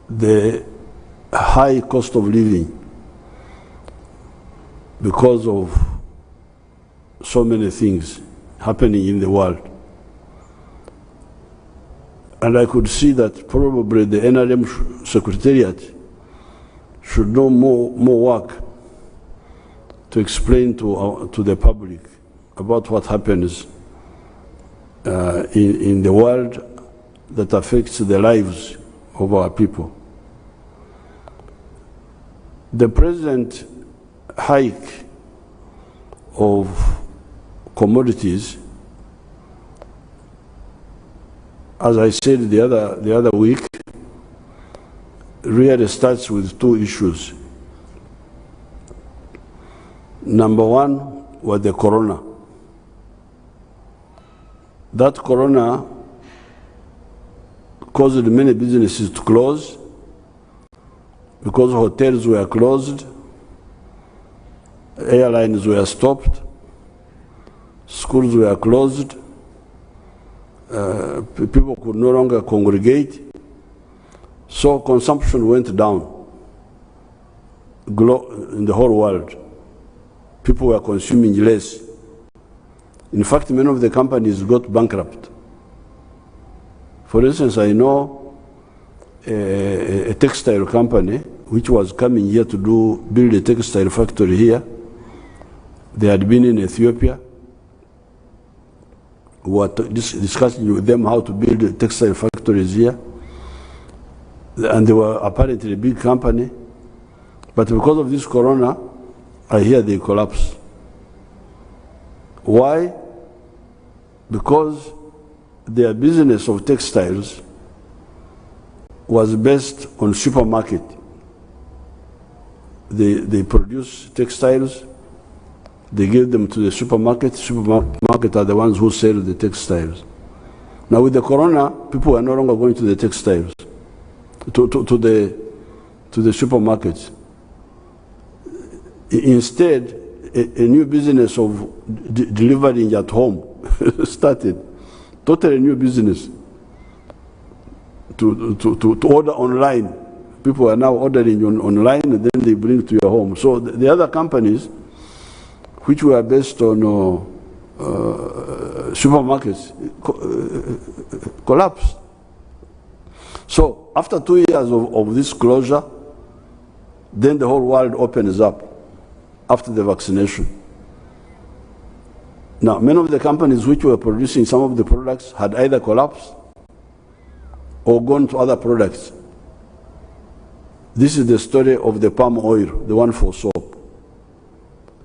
the high cost of living because of so many things happening in the world. And I could see that probably the NRM Secretariat should do more work to explain to the public about what happens in the world that affects the lives of our people. The present hike of commodities, as I said the other week, really starts with two issues. Number one was the corona. That corona caused many businesses to close because hotels were closed, airlines were stopped, schools were closed, people could no longer congregate, so consumption went down in the whole world. People were consuming less. In fact, many of the companies got bankrupt. For instance, I know a textile company which was coming here to build a textile factory here. They had been in Ethiopia. We were discussing with them how to build textile factories here. And they were apparently a big company. But because of this corona, I hear they collapsed. Why? Because their business of textiles was based on supermarket. They produce textiles, they give them to the supermarket. Supermarket are the ones who sell the textiles. Now with the corona, people are no longer going to the textiles, to the supermarkets. Instead, a new business of delivering at home started. Totally new business. To order online. People are now ordering online and then they bring to your home. So the other companies, which were based on supermarkets, collapsed. So after 2 years of this closure, then the whole world opens up after the vaccination. Now, many of the companies which were producing some of the products had either collapsed or gone to other products. This is the story of the palm oil, the one for soap.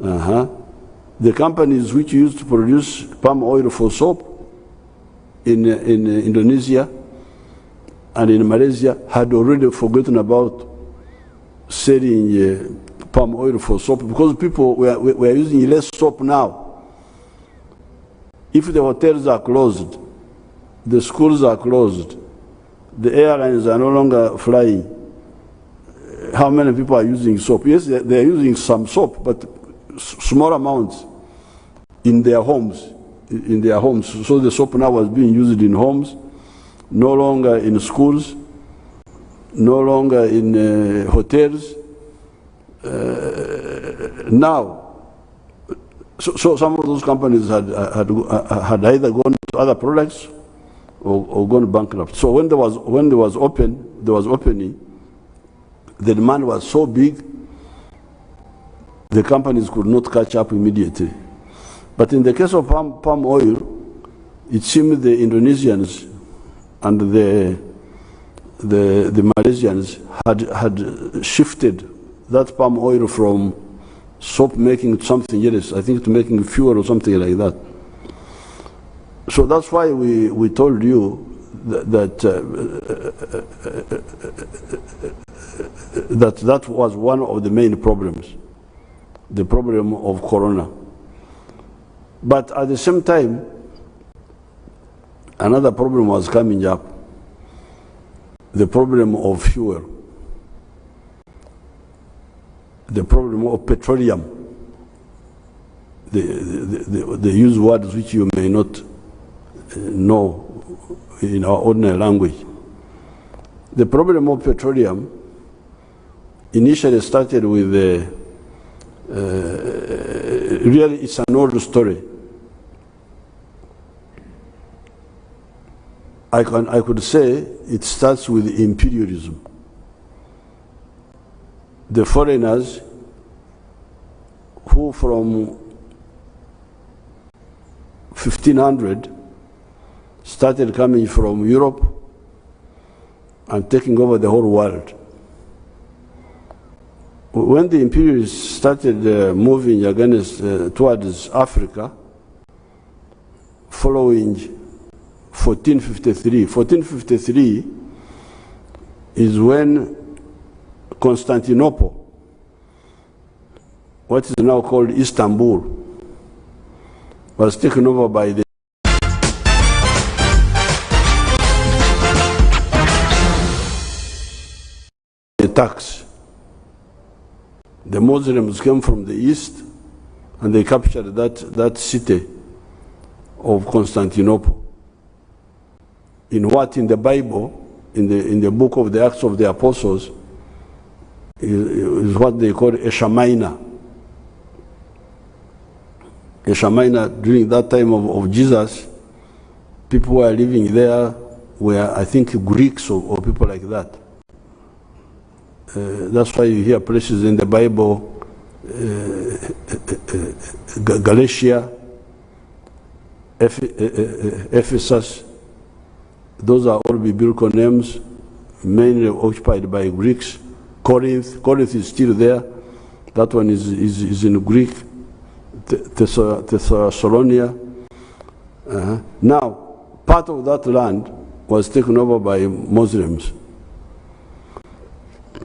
The companies which used to produce palm oil for soap in Indonesia and in Malaysia had already forgotten about selling palm oil for soap because people were using less soap now. If the hotels are closed, the schools are closed, the airlines are no longer flying, how many people are using soap? Yes, they are using some soap, but small amounts in their homes. So the soap now was being used in homes, no longer in schools, no longer in hotels. Now, so some of those companies had either gone to other products or gone bankrupt. So when there was opening, the demand was so big, the companies could not catch up immediately. But in the case of palm oil, it seemed the Indonesians and the Malaysians had shifted that palm oil from soap making to something else, I think to making fuel or something like that. So that's why we told you that was one of the main problems, the problem of corona. But at the same time, another problem was coming up, the problem of fuel, the problem of petroleum. They use words which you may not know in our ordinary language. The problem of petroleum initially started with really it's an old story. I could say it starts with imperialism. The foreigners who from 1500 started coming from Europe and taking over the whole world. When the imperialists started moving against towards Africa, following 1453. 1453 is when Constantinople, what is now called Istanbul, was taken over by the Turks. The Muslims came from the east and they captured that city of Constantinople. In the Bible, in the book of the Acts of the Apostles, is what they call Eshamina. Eshamina, during that time of Jesus, people who were living there were, I think, Greeks or people like that. That's why you hear places in the Bible, Galatia, Ephesus. Those are all biblical names, mainly occupied by Greeks. Corinth is still there. That one is in Greek. Thessalonica. Now, part of that land was taken over by Muslims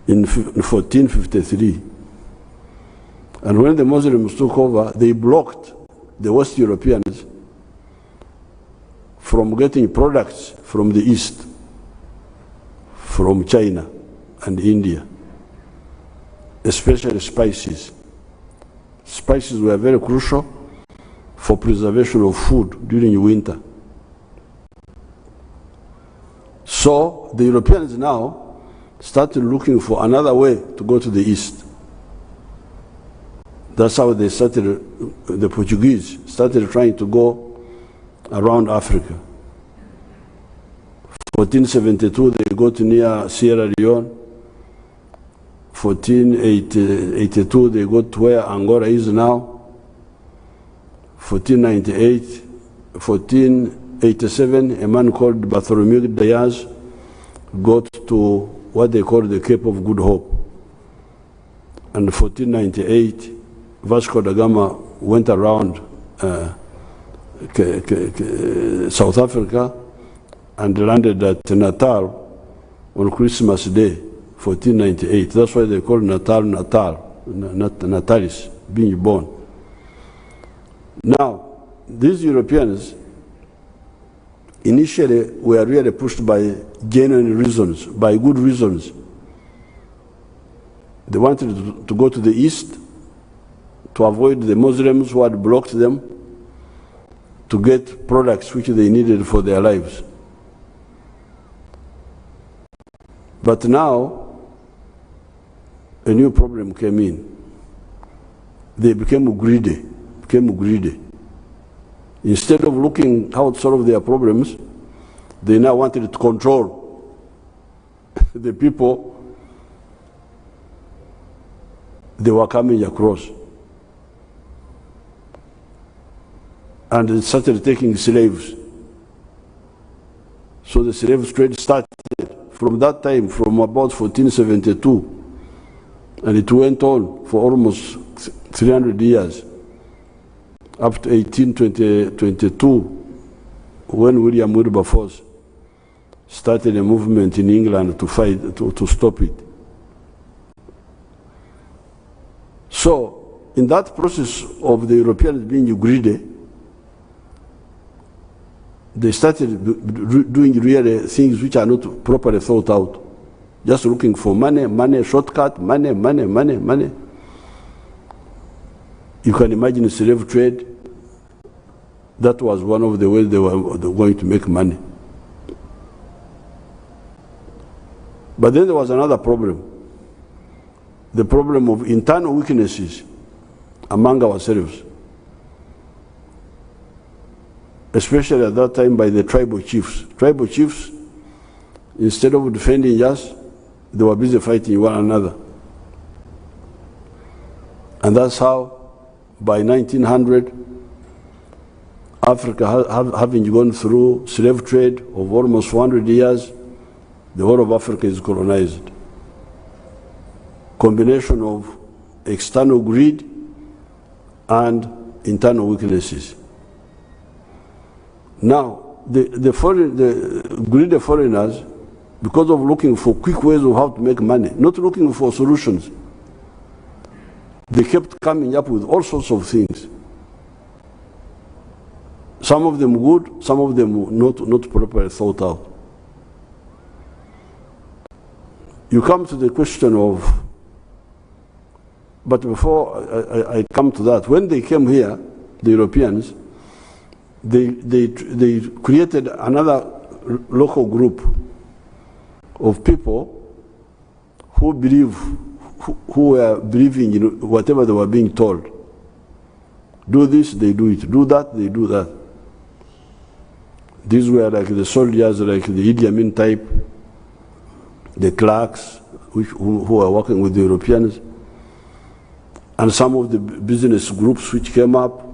in 1453. And when the Muslims took over, they blocked the West Europeans from getting products from the East, from China and India, especially spices. Spices were very crucial for preservation of food during winter. So the Europeans now started looking for another way to go to the East. That's how they started, the Portuguese started trying to go around Africa. 1472, they got near Sierra Leone. 1482, they got to where Angola is now. 1498, 1487, a man called Bartholomew Diaz got to what they call the Cape of Good Hope. And 1498, Vasco da Gama went around South Africa and landed at Natal on Christmas Day, 1498. That's why they call Natalis, being born. Now, these Europeans initially were really pushed by genuine reasons, by good reasons. They wanted to go to the East to avoid the Muslims who had blocked them, to get products which they needed for their lives. But now, a new problem came in. They became greedy. Instead of looking how to solve their problems, they now wanted to control the people they were coming across. And they started taking slaves. So the slave trade started from that time, from about 1472, and it went on for almost 300 years, up to 1822, when William Wilberforce started a movement in England to fight, to stop it. So, in that process of the Europeans being greedy, they started doing really things which are not properly thought out. Just looking for money, shortcut, money. You can imagine slave trade. That was one of the ways they were going to make money. But then there was another problem, the problem of internal weaknesses among ourselves, especially at that time by the tribal chiefs. Tribal chiefs, instead of defending us, they were busy fighting one another. And that's how, by 1900, Africa, having gone through slave trade of almost 400 years, the whole of Africa is colonized. Combination of external greed and internal weaknesses. Now, the greedy foreigners, because of looking for quick ways of how to make money, not looking for solutions, they kept coming up with all sorts of things. Some of them good, some of them not properly thought out. You come to the question of, but before I come to that, when they came here, the Europeans, they created another local group of people who who were believing in whatever they were being told. Do this, they do it. Do that, they do that. These were like the soldiers, like the Idi Amin type, the clerks who were working with the Europeans, and some of the business groups which came up,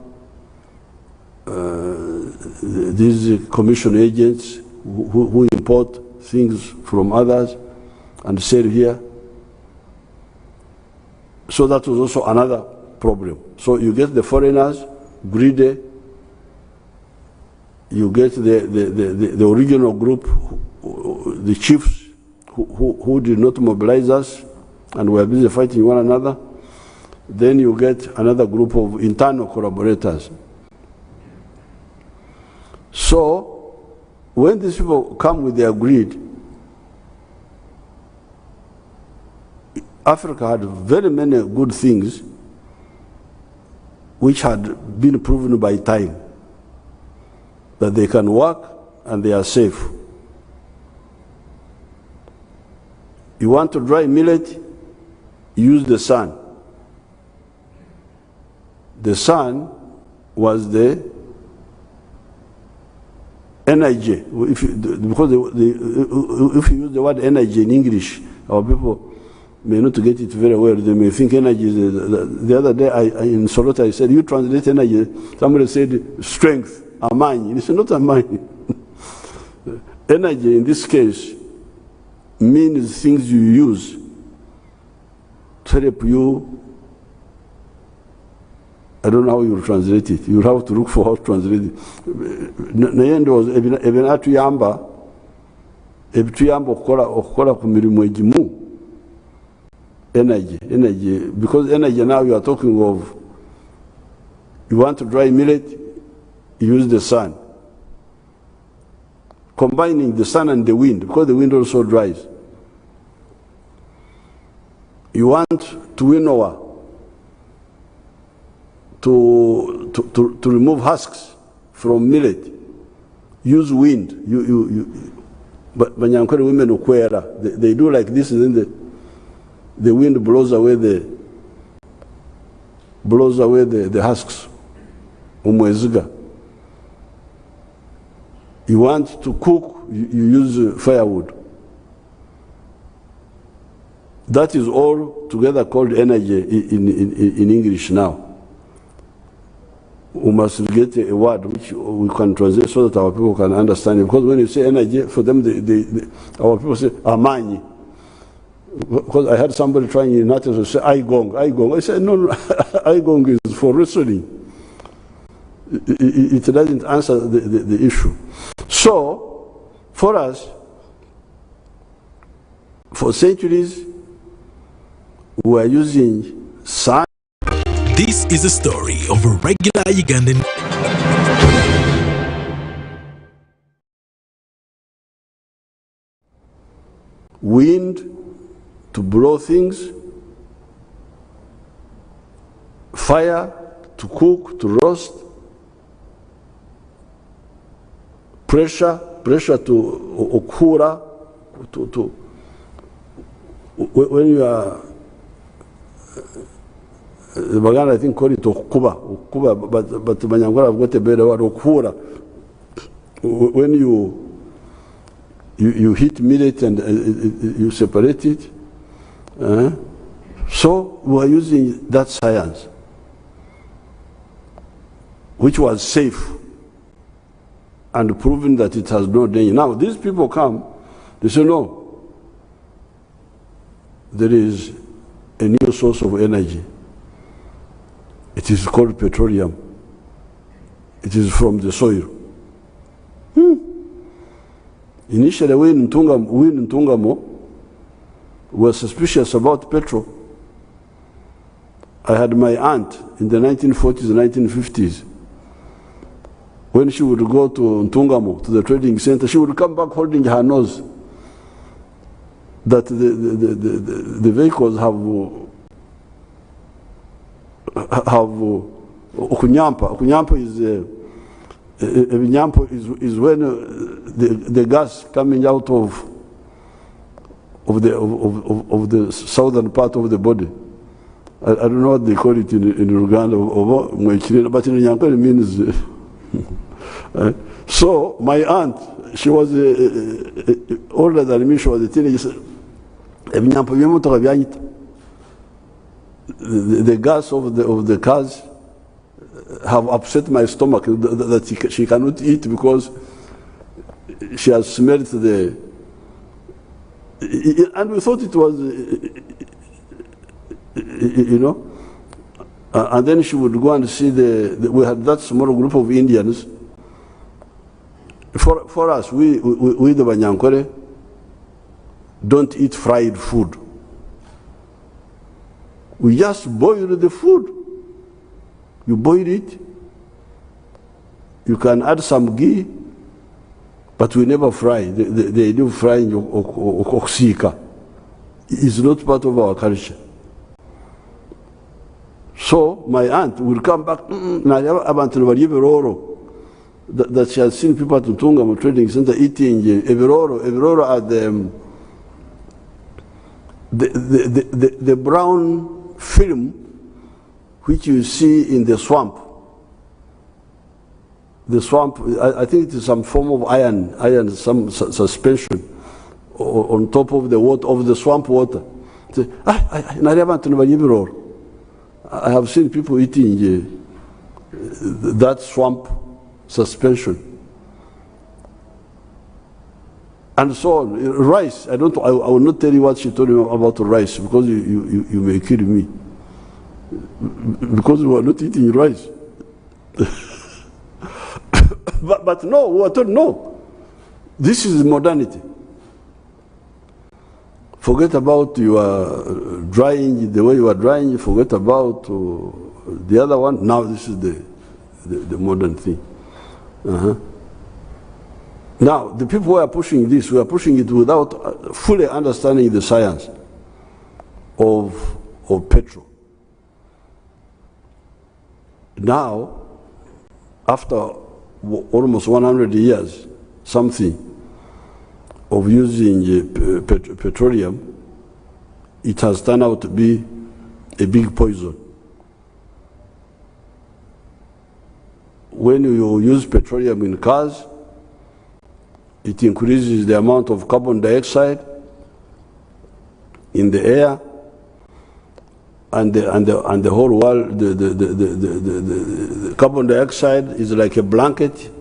these commission agents who import things from others and sell here. So that was also another problem. So you get the foreigners greedy, you get the original group, the chiefs who did not mobilize us and were busy fighting one another. Then you get another group of internal collaborators. So when these people come with their greed, Africa had very many good things which had been proven by time that they can work and they are safe. You want to dry millet, use the sun. The sun was the energy. Because if you use the word energy in English, our people may not get it very well. They may think energy is the other day in Solota I said, you translate energy. Somebody said strength, amani. It's not amani. Energy in this case means things you use to help you. I don't know how you will translate it. You have to look for how to translate it. Nayende was even atuyamba okukora ku mirimo egimu. Energy, because energy now you are talking of, you want to dry millet, use the sun. Combining the sun and the wind, because the wind also dries. You want to winnow, to remove husks from millet, use wind. But Banyankore women ukwera, they do like this, and then the wind blows away the husks. Umweziga. You want to cook, you use firewood. That is all together called energy in English now. We must get a word which we can translate so that our people can understand it. Because when you say energy, for them, our people say amani. Because I had somebody trying in Natas to say Aigong. I said, no, Aigong is for wrestling. It doesn't answer the issue. So, for us, for centuries, we are using sun. This is a story of a regular Ugandan. Wind to blow things, fire to cook, to roast, pressure to okura, when you are, the Baganda I think call it okuba, but Banyangwara have got a better word, okura. When you heat millet and you separate it. So we are using that science, which was safe and proven that it has no danger. Now these people come, they say no, there is a new source of energy. It is called petroleum. It is from the soil. Initially, we in Ntungamo were suspicious about petrol. I had my aunt in the 1940s and 1950s. When she would go to Ntungamo, to the trading center, she would come back holding her nose that the vehicles have ukunyampa. Ukunyampa is when the gas coming out of the southern part of the body. I don't know what they call it in Uganda, but in Nyankole it means. So my aunt, she was older than me. She was a teenager. The gas of the cars have upset my stomach that she cannot eat because she has smelled the. And we thought it was, and then she would go and see we had that small group of Indians. For us, we the Banyankore don't eat fried food. We just boil the food. You boil it. You can add some ghee, but we never fry. They do frying oksika. It's not part of our culture. So my aunt will come back, that she has seen people at Ntungamo Trading Center eating Eviroro are the brown film which you see in the swamp. The swamp, I think it is some form of iron, some suspension on top of the water, of the swamp water. I have seen people eating that swamp suspension. And so on. Rice, I will not tell you what she told me about rice because you may kill me. Because we are not eating rice. but no, we are told no. This is modernity. Forget about your drying, the way you are drying, forget about the other one. Now this is the modern thing. Now, the people who are pushing this, we are pushing it without fully understanding the science of petrol. Now, after almost 100 years, something of using petroleum, it has turned out to be a big poison. When you use petroleum in cars, it increases the amount of carbon dioxide in the air, and the whole world. The carbon dioxide is like a blanket,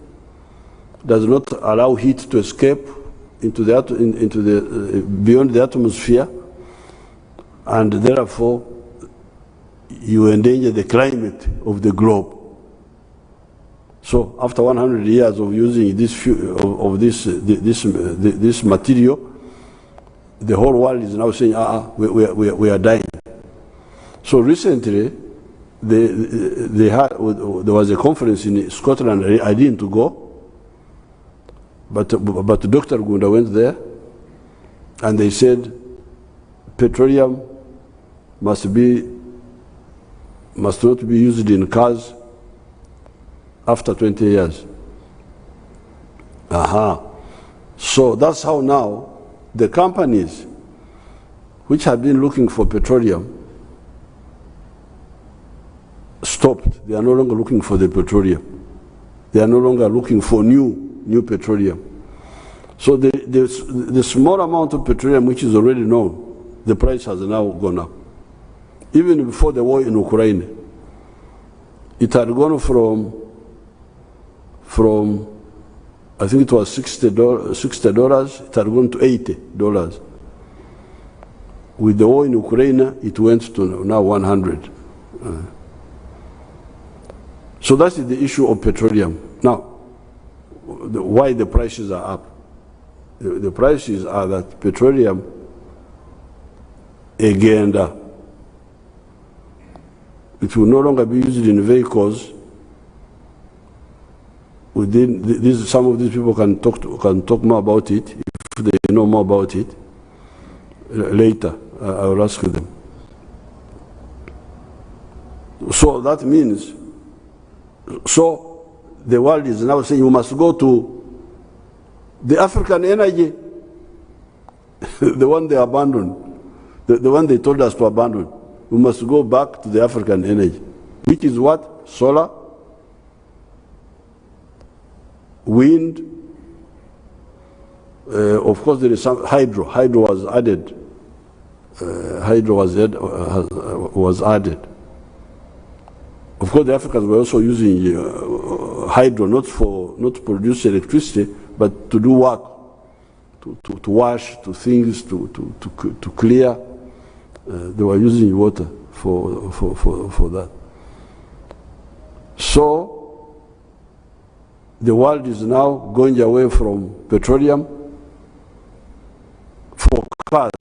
does not allow heat to escape into beyond the atmosphere, and therefore you endanger the climate of the globe. So after 100 years of using this this material, the whole world is now saying, we are dying. So recently, there was a conference in Scotland. I didn't go, but Dr. Gunda went there, and they said petroleum must not be used in cars after 20 years. So that's how now the companies which had been looking for petroleum, stopped. They are no longer looking for the petroleum. They are no longer looking for new petroleum. So the small amount of petroleum which is already known, the price has now gone up. Even before the war in Ukraine, it had gone from I think it was $60, it had gone to $80. With the war in Ukraine, it went to now 100. So that's the issue of petroleum. Now, why the prices are up? The prices are that petroleum, again, it will no longer be used in vehicles. Some of these people can talk more about it if they know more about it. Later, I will ask them. So that means, so the world is now saying you must go to the African energy, the one they abandoned, the one they told us to abandon. We must go back to the African energy, which is what? Solar, wind, of course there is some hydro. Hydro was added. Was added. Of course, the Africans were also using hydro not to produce electricity, but to do work, to wash, to things, to clear. They were using water for that. So the world is now going away from petroleum for cars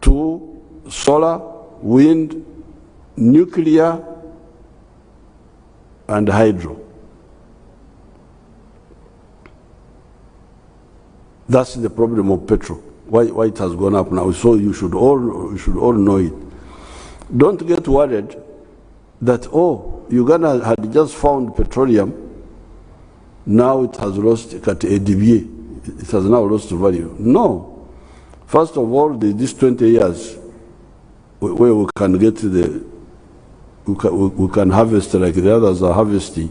to solar, wind, nuclear, and hydro. That's the problem of petrol. Why it has gone up now. So you should all know it. Don't get worried that, oh, Uganda had just found petroleum, now it has lost at ADBA. It has now lost value. No. First of all, these 20 years where we can get we can harvest like the others are harvesting,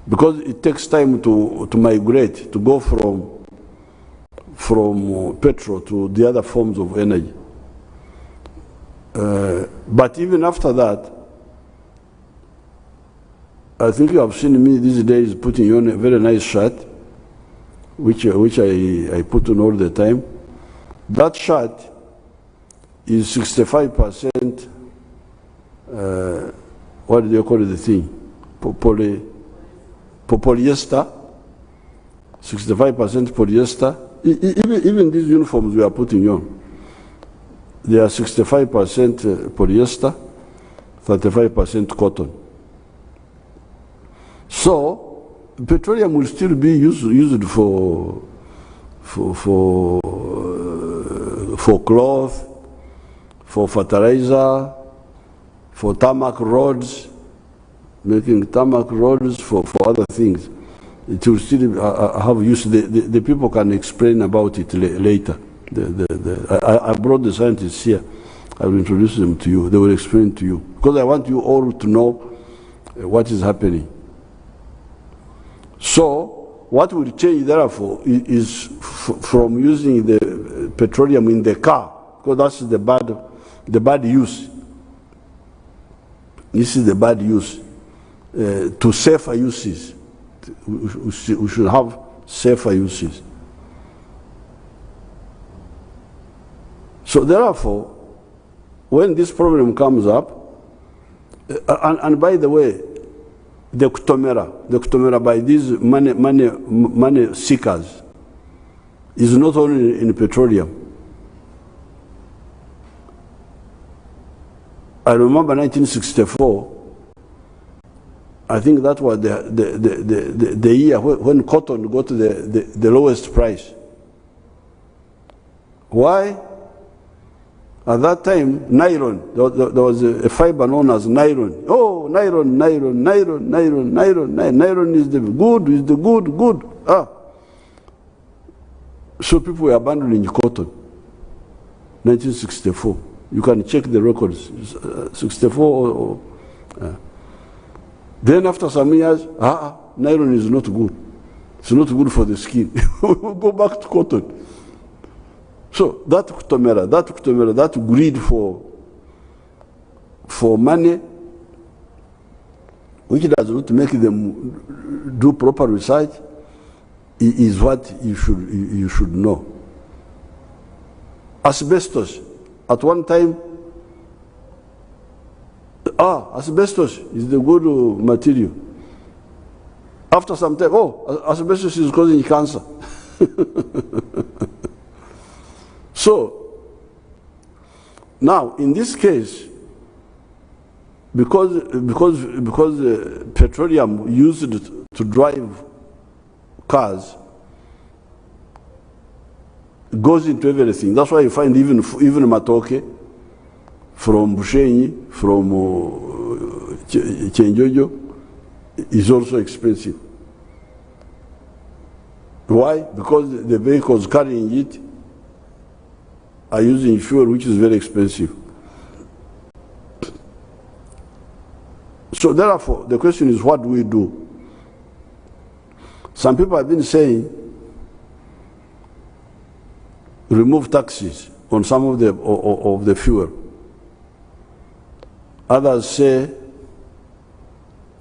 because it takes time to migrate, to go from petrol to the other forms of energy. But even after that, I think you have seen me these days putting on a very nice shirt, which I put on all the time. That shirt is 65%, what do they call the thing? Polyester, 65% polyester. Even these uniforms we are putting on, they are 65% polyester, 35% cotton. So petroleum will still be used for cloth, for fertilizer, for tarmac roads, making tarmac roads, for other things. It will still have use. The people can explain about it later. I brought the scientists here. I will introduce them to you. They will explain to you. Because I want you all to know what is happening. So, what will change therefore is from using the petroleum in the car, because that's the bad use. This is the bad use. To safer uses. We should have safer uses. So therefore, when this problem comes up, and by the way, the Kutomera by these money seekers is not only in petroleum. I remember 1964. I think that was the year when cotton got the lowest price. Why? At that time, nylon, there was a fiber known as nylon. Oh, nylon is the good. So people were abandoning cotton. 1964. You can check the records, 64 Then after some years, nylon is not good. It's not good for the skin. We'll go back to cotton. So that kutomera, that greed for money, which does not make them do proper research, is what you should know. Asbestos. At one time, asbestos is the good material. After some time, asbestos is causing cancer. So, now in this case, because petroleum used to drive cars goes into everything. That's why you find even matoke from Bushenyi, from Chenjojo, is also expensive. Why? Because the vehicles carrying it are using fuel which is very expensive. So therefore, the question is, what do we do? Some people have been saying, remove taxes on some of the fuel. Others say,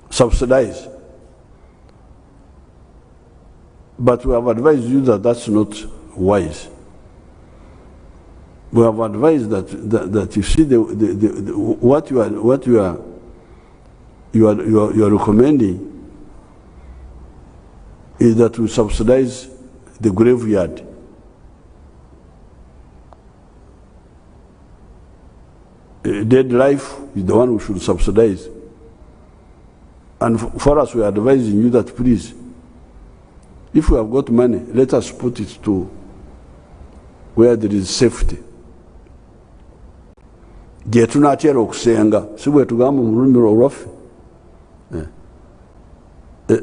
subsidize. But we have advised you that that's not wise. We have advised that you see what you are recommending is that we subsidize the graveyard. Dead life is the one we should subsidize. And for us, we are advising you that, please, if we have got money, let us put it to where there is safety. Gye tunaatera okusenga si bwe tugamba mu lulimi olwaffe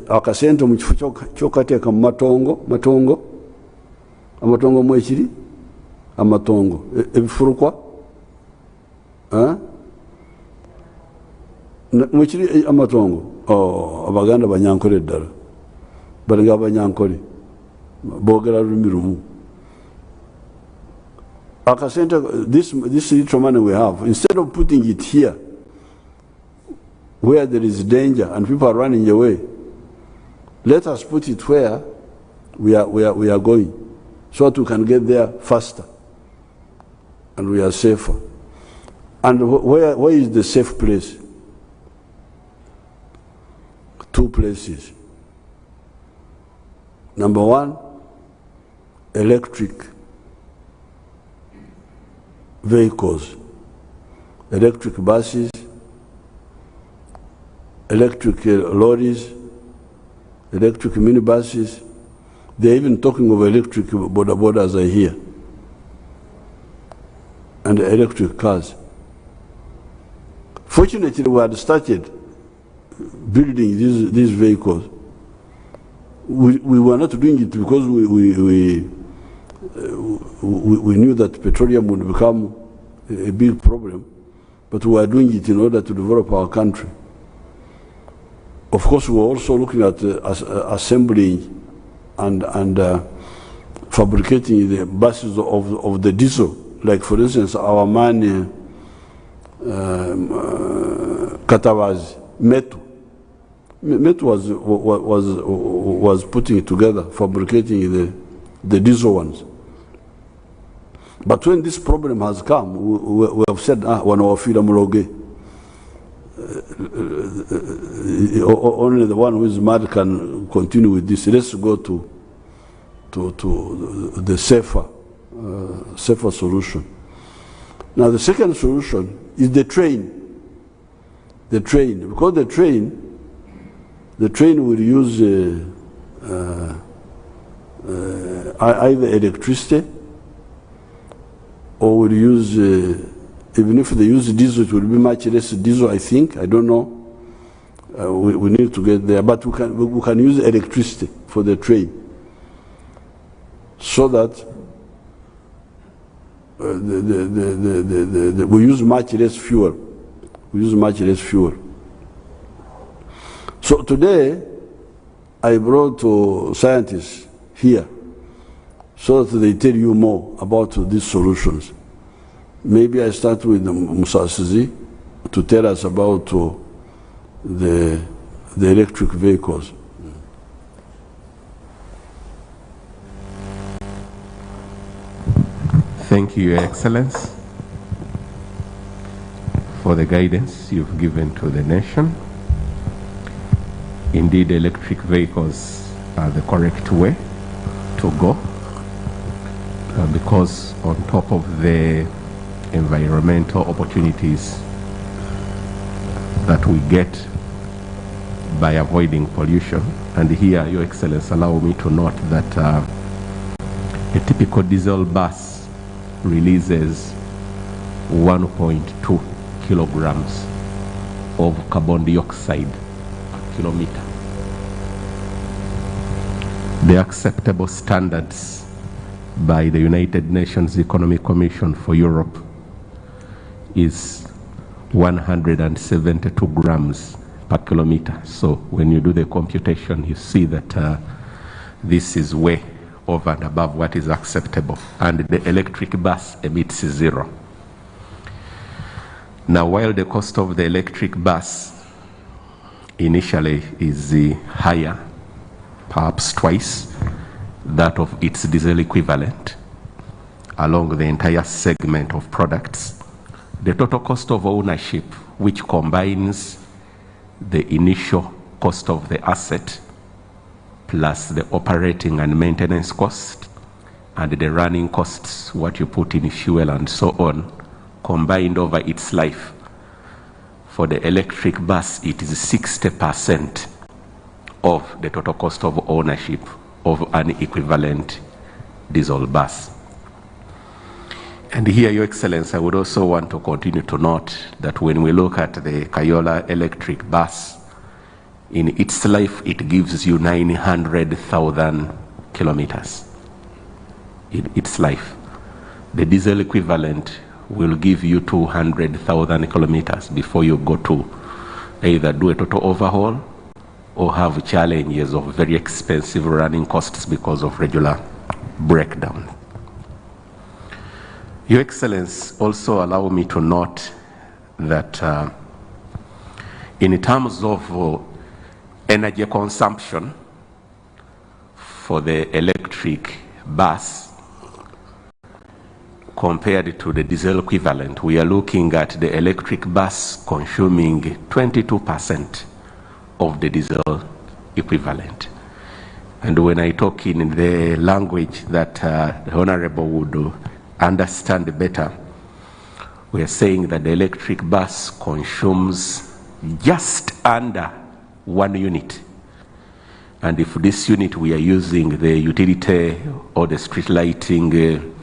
akasente mu kifo ky'okateeka mu amatongo mwekiri amatongo ebifurukwa mwekiri amatongo abaganda banyankole ddala balinga abanyankole boogera lulimi lumu. This little money we have, instead of putting it here where there is danger and people are running away, let us put it where we are going, so that we can get there faster and we are safer. And where is the safe place? Two places. Number one, electric vehicles, electric buses, electric lorries, electric minibuses. They're even talking of electric bodabodas, I hear, and electric cars. Fortunately, we had started building these vehicles. We were not doing it because we knew that petroleum would become a big problem, but we are doing it in order to develop our country. Of course, we are also looking at assembling and fabricating the buses of the diesel. Like, for instance, our man Katawazi, Metu was putting it together, fabricating the diesel ones. But when this problem has come, we have said, wanawafira muloge. Only the one who is mad can continue with this. Let's go to the safer solution. Now the second solution is the train. The train, because the train will use either electricity or will use, even if they use diesel, it will be much less diesel, I think. I don't know. We need to get there. But we can use electricity for the train, so that we use much less fuel. We use much less fuel. So today, I brought scientists here so that they tell you more about these solutions. Maybe I start with Museveni to tell us about the electric vehicles. Thank you, Your Excellence, for the guidance you've given to the nation. Indeed, electric vehicles are the correct way to go because on top of the environmental opportunities that we get by avoiding pollution, and here, Your Excellence, allow me to note that a typical diesel bus releases 1.2 kilograms of carbon dioxide per kilometer. The acceptable standards by the United Nations Economic Commission for Europe is 172 grams per kilometer. So when you do the computation, you see that this is way over and above what is acceptable, and the electric bus emits 0. Now, while the cost of the electric bus initially is higher, perhaps twice that of its diesel equivalent along the entire segment of products, the total cost of ownership, which combines the initial cost of the asset plus the operating and maintenance cost and the running costs, what you put in fuel and so on, combined over its life. For the electric bus, it is 60% of the total cost of ownership of an equivalent diesel bus. And here, Your Excellence, I would also want to continue to note that when we look at the Kayola electric bus, in its life, it gives you 900,000 kilometers in its life. The diesel equivalent will give you 200,000 kilometers before you go to either do a total overhaul or have challenges of very expensive running costs because of regular breakdown. Your Excellence, also allow me to note that in terms of energy consumption for the electric bus compared to the diesel equivalent, we are looking at the electric bus consuming 22% of the diesel equivalent. And when I talk in the language that the Honorable would understand better, we are saying that the electric bus consumes just under 1 unit. And if this unit we are using the utility or the street lighting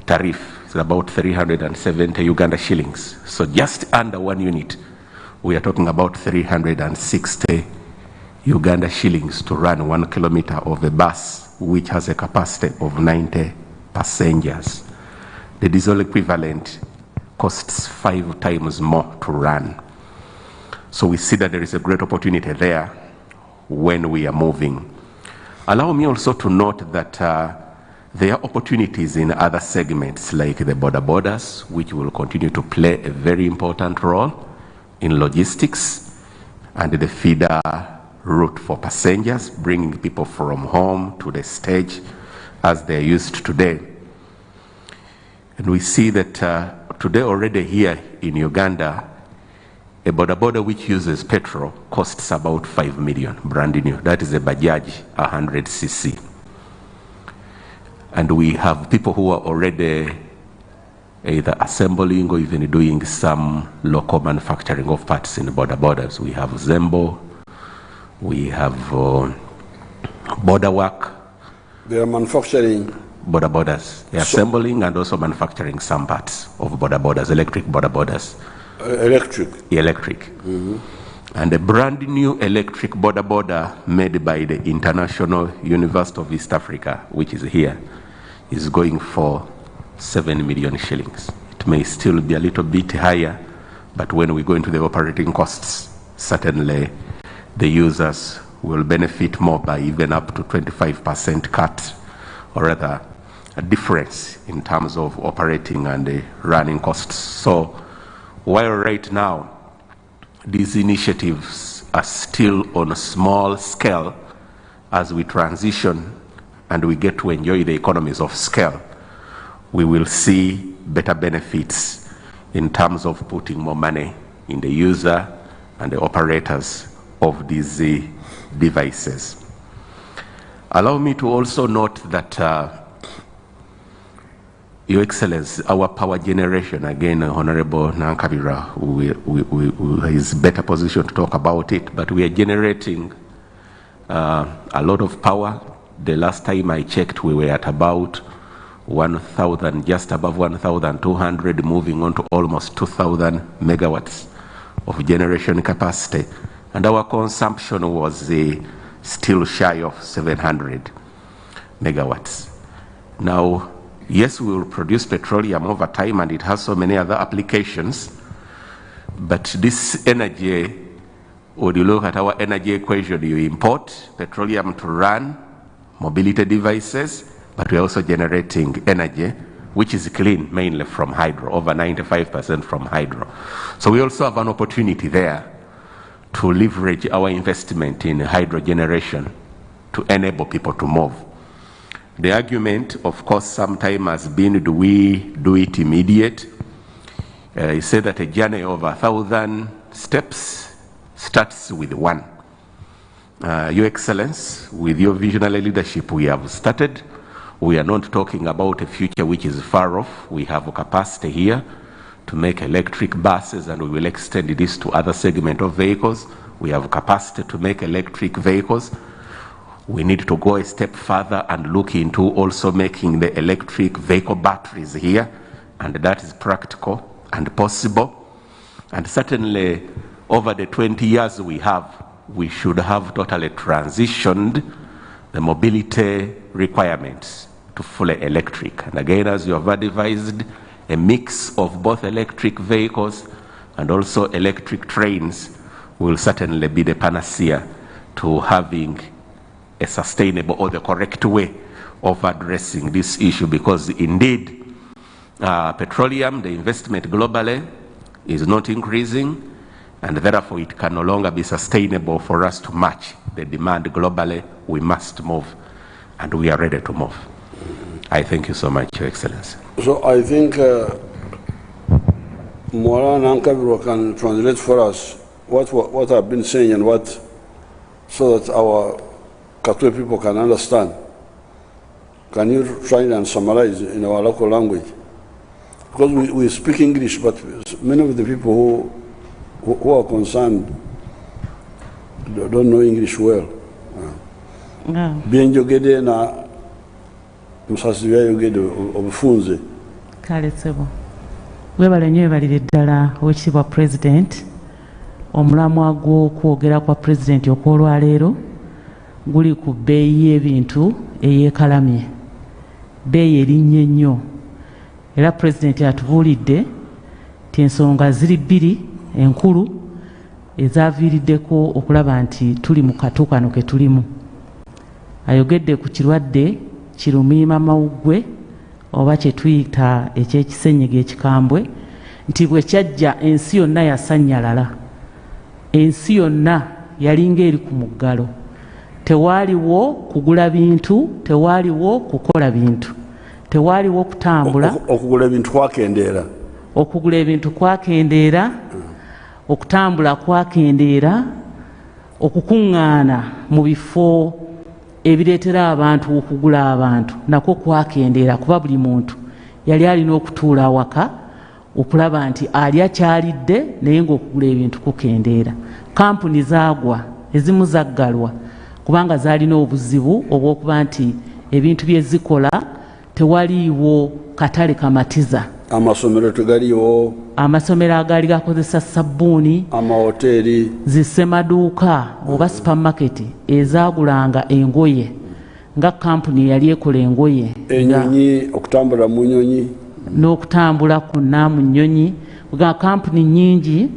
tariff, it's about 370 Uganda shillings. So just under 1 unit, we are talking about 360 Uganda shillings to run 1 kilometer of a bus which has a capacity of 90 passengers. The diesel equivalent costs 5 times more to run. So we see that there is a great opportunity there when we are moving. Allow me also to note that there are opportunities in other segments like the border borders, which will continue to play a very important role in logistics, and the feeder route for passengers, bringing people from home to the stage as they're used today. And we see that today already here in Uganda, a border which uses petrol costs about 5 million, brand new. That is a Bajaj 100cc. And we have people who are already either assembling or even doing some local manufacturing of parts in border borders. We have Zembo, we have Border Work. They are manufacturing border borders. They are assembling and also manufacturing some parts of border borders, electric border borders. Electric. Mm-hmm. And a brand new electric border made by the International University of East Africa, which is here, is going for 7 million shillings. It may still be a little bit higher, but when we go into the operating costs, certainly the users will benefit more by even up to 25% cut, or rather a difference in terms of operating and running costs. So while right now these initiatives are still on a small scale, as we transition and we get to enjoy the economies of scale, we will see better benefits in terms of putting more money in the user and the operators of these devices. Allow me to also note that Your Excellency, our power generation, again, Honorable Nankabira who is better positioned to talk about it, but we are generating a lot of power. The last time I checked, we were at about 1,000, just above 1,200, moving on to almost 2,000 megawatts of generation capacity. And our consumption was still shy of 700 megawatts. Now, yes, we will produce petroleum over time, and it has so many other applications, but this energy, when you look at our energy equation, you import petroleum to run mobility devices, but we're also generating energy, which is clean, mainly from hydro, over 95% from hydro. So we also have an opportunity there to leverage our investment in hydro generation to enable people to move. The argument, of course, sometime has been, do we do it immediate? You say that a journey of 1,000 steps starts with one. Your Excellency, with your visionary leadership, we have started. We are not talking about a future which is far off. We have a capacity here to make electric buses, and we will extend this to other segments of vehicles. We have capacity to make electric vehicles. We need to go a step further and look into also making the electric vehicle batteries here, and that is practical and possible. And certainly over the 20 years we have, we should have totally transitioned the mobility requirements to fully electric. And again, as you have advised, a mix of both electric vehicles and also electric trains will certainly be the panacea to having a sustainable or the correct way of addressing this issue, because indeed petroleum, the investment globally is not increasing, and therefore it can no longer be sustainable for us to match the demand globally. We must move, and we are ready to move. I thank you so much, Your Excellency. So I think Moran Ankabiro can translate for us what I've been saying and what, so that our Katwe people can understand. Can you try and summarize in our local language? Because we speak English, but many of the people who are concerned don't know English well. Bien jogede na musasibi yogede obufunze. Kale sebo. Webale nnyo ebalire ddala Oweekitiibwa President. Omulamwa gw'okwogera kwa President okw'olwaleero guli ku bbeeyi y'ebintu eyeekalamye. Bbeeyi erinnye nnyo. Era President atubuulidde nti ensonga ziri bbiri enkulu ezaaviiriddeko okulaba nti tuli mu katuukano ke tulimu. Ayogedde ku kirwadde kirumiima mawuggwe oba kye tuyita eky'ekisenyiga ekikambwe, nti bwe kyajja ensi yonna yasannyalala. Ensi yonna yalinga eri ku muggalo. Tewaaliwo kugula bintu, tewaaliwo kukola bintu, tewaaliwo kutambula. Okugula ebintu kwakendeera. Okugula ebintu kwakendeera, okutambula kwakendeera, okukuŋŋaana mu bifo ebireetera abantu okugula abantu nakwo kwakendeera, kuba buli muntu yali alina okutuula awaka okulaba nti alya kyalidde naye ng'okugula ebintu kukendeera. Kampuni zaagwa, ezimu zaggalwa kubanga zaalina obuzibu obw'okuba nti ebintu bye zikola tewaliiwo katale kamatiza. Amasomero tegaliiwo. Amasomero agaali gakozesa sabbuuni. Amahoteri. Zissemaduuka oba supermarket ezaagulanga engoye nga kampuni yali ekola engoye. Ennyonyi, okutambula mu nnyonyi. n'okutambula kwonna mu nnyonyi nga kampuni nnyingi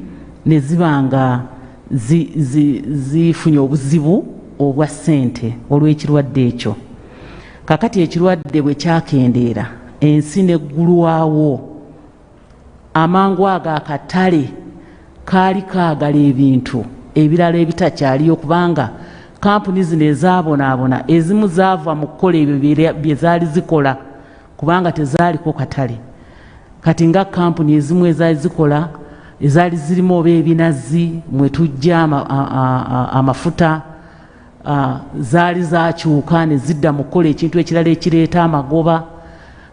ne ziba nga zifunye obuzibu obwa ssente olw'ekirwadde ekyo. Kakati ekirwadde bwe kyakendeera ensi neggulwawo, amangu ago akatale kaali kaagala ebintu ebirala ebitakyaliyo kubanga kampuni zino ezaabonaabona ezimu zaava mu kukola ebyo bye zaali zikola kubanga tezaaliko katale. Kati nga kampuni ezimu ezaali zikola ezaali zirimu oba ebinazi mwe tujja amafuta zaali zakyuka ne zidda mu kukola ekintu ekirala ekireeta amagoba.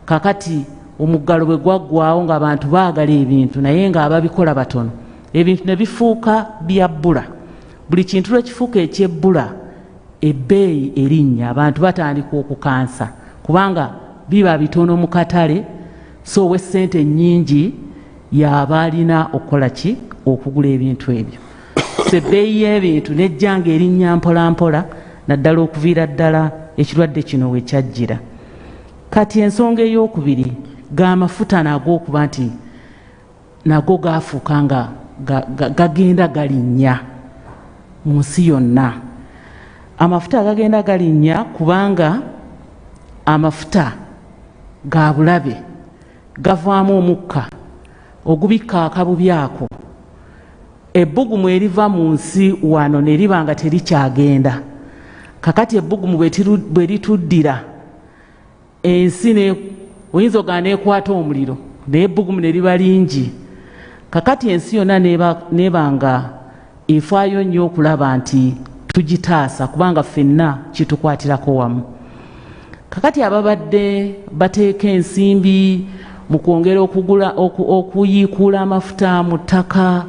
Kakati omuggalo bwe gwaggwaawo ng'abantu baagala ebintu naye ng'ababikola batono, ebintu ne bifuuka byabbula. Buli kintu lwe kifuuka ekyebbula ebbeeyi erinnya, abantu batandika okukansa kubanga biba bitono mu katale, so ow'essente nnyingi y'aba alina okukola ki? Okugula ebintu ebyo. So ebbeeyi y'ebintu nejja ng'erinnya mpola mpola naddala okuviira ddala ekirwadde kino we kyajjira. Kati ensonga ey'okubiri g'amafuta nago okuba nti nago gaafuuka nga gagenda galinnya mu nsi yonna. Amafuta gagenda galinnya kubanga amafuta ga bulabe, gavaamu omukka ogubikka akabubi ako. Ebbugumu eriva mu nsi wano ne liba nga terikyagenda. Kakati ebbugumu bwe lituddira ensi oyinza ogaa neekwata omuliro naye ebbugumu ne liba lingi. Kakati ensi yonna neeba nga efaayo nnyo okulaba nti tugitaasa kubanga ffenna kitukwatirako wamu. Kakati ababadde bateeka ensimbi mu kwongera okuyiikuula amafuta mu ttaka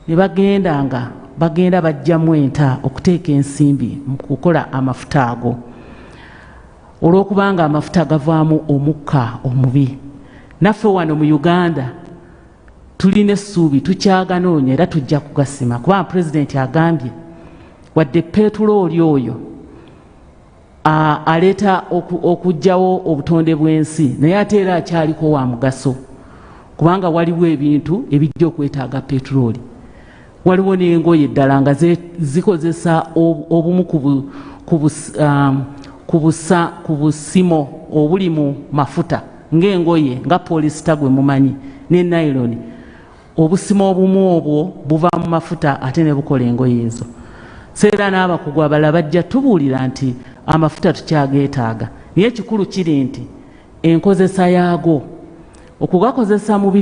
ne bagenda bajjamu enta okuteeka ensimbi mu kukola amafuta ago olw'okubanga amafuta gavaamu omukka omubi. Naffe wano mu Uganda tulina essuubi, tukyaganoonya era tujja kugasima kubanga pulezidenti agambye wadde petulooli oyo aleeta okuggyawo obutonde bw'ensi naye ate era akyaliko wa mugaso kubanga waliwo ebintu ebijja okwetaaga petulooli. Waliwo n'engoye ddala nga zikozesa obumu ku busimo obuli mu mafuta ng'engoye nga polisita gwe mumanyi ne nylon. Obusimo obumu obwo buva mu mafuta ate ne bukola engoye ezo. Seera n'abakugu abalala bajja tubuulira nti amafuta tukyageetaaga naye ekikulu kiri nti enkozesa yaago okugakozesa mu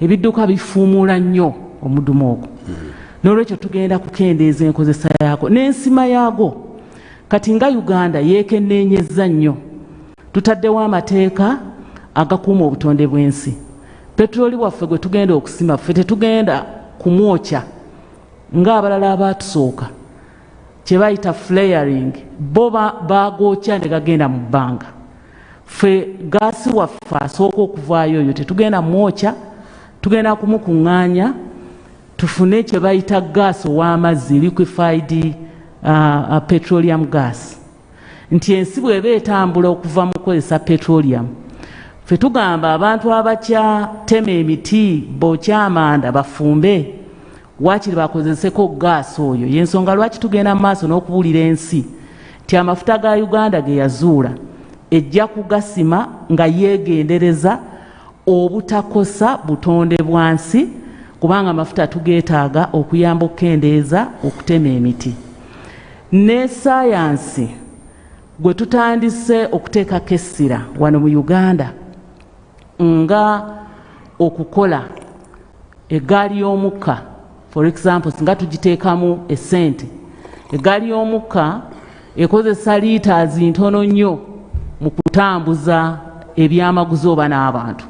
ebidduka bifuumuula nnyo omudumu ogwo. N'olwekyo tugenda kukendeeza enkozesa yaago n'ensima yaago. Kati nga Uganda yeekenneenyezza nnyo, tutaddewo amateeka agakuuma obutonde bw'ensi. Petulooli waffe gwe tugenda okusima ffe tetugenda kumwokya ng'abalala abaatusooka kye bayita flaring, bo baagokya ne gagenda mu bbanga. Ffe gaasi waffe asooka okuvaayo oyo tetugenda mwokya, tugenda kumukuŋŋaanya tufune kye bayita gaasi ow'amazzi, liquefied petroleum gas. Nti ensi bw'eba etambula okuva mu kukozesa petroleum, ffe tugamba abantu abakyatema emiti bookya amanda bafumbe waakiri bakozeseko gaasi oyo. Y'ensonga lwaki tugenda mu maaso n'okubuulira ensi nti amafuta ga Uganda ge yazuula ejja kugasima nga yeegendereza obutakosa butonde bwa nsi kubanga amafuta tugeetaaga okuyamba okukendeeza okutema emiti. Ne saayansi gwe tutandise okuteekako essira wano mu Uganda nga okukola eggaali y'omukka, for example singa tugiteekamu essente, eggaali y'omukka ekozesa liiters ntono nnyo mu kutambuza ebyamaguzi oba n'abantu.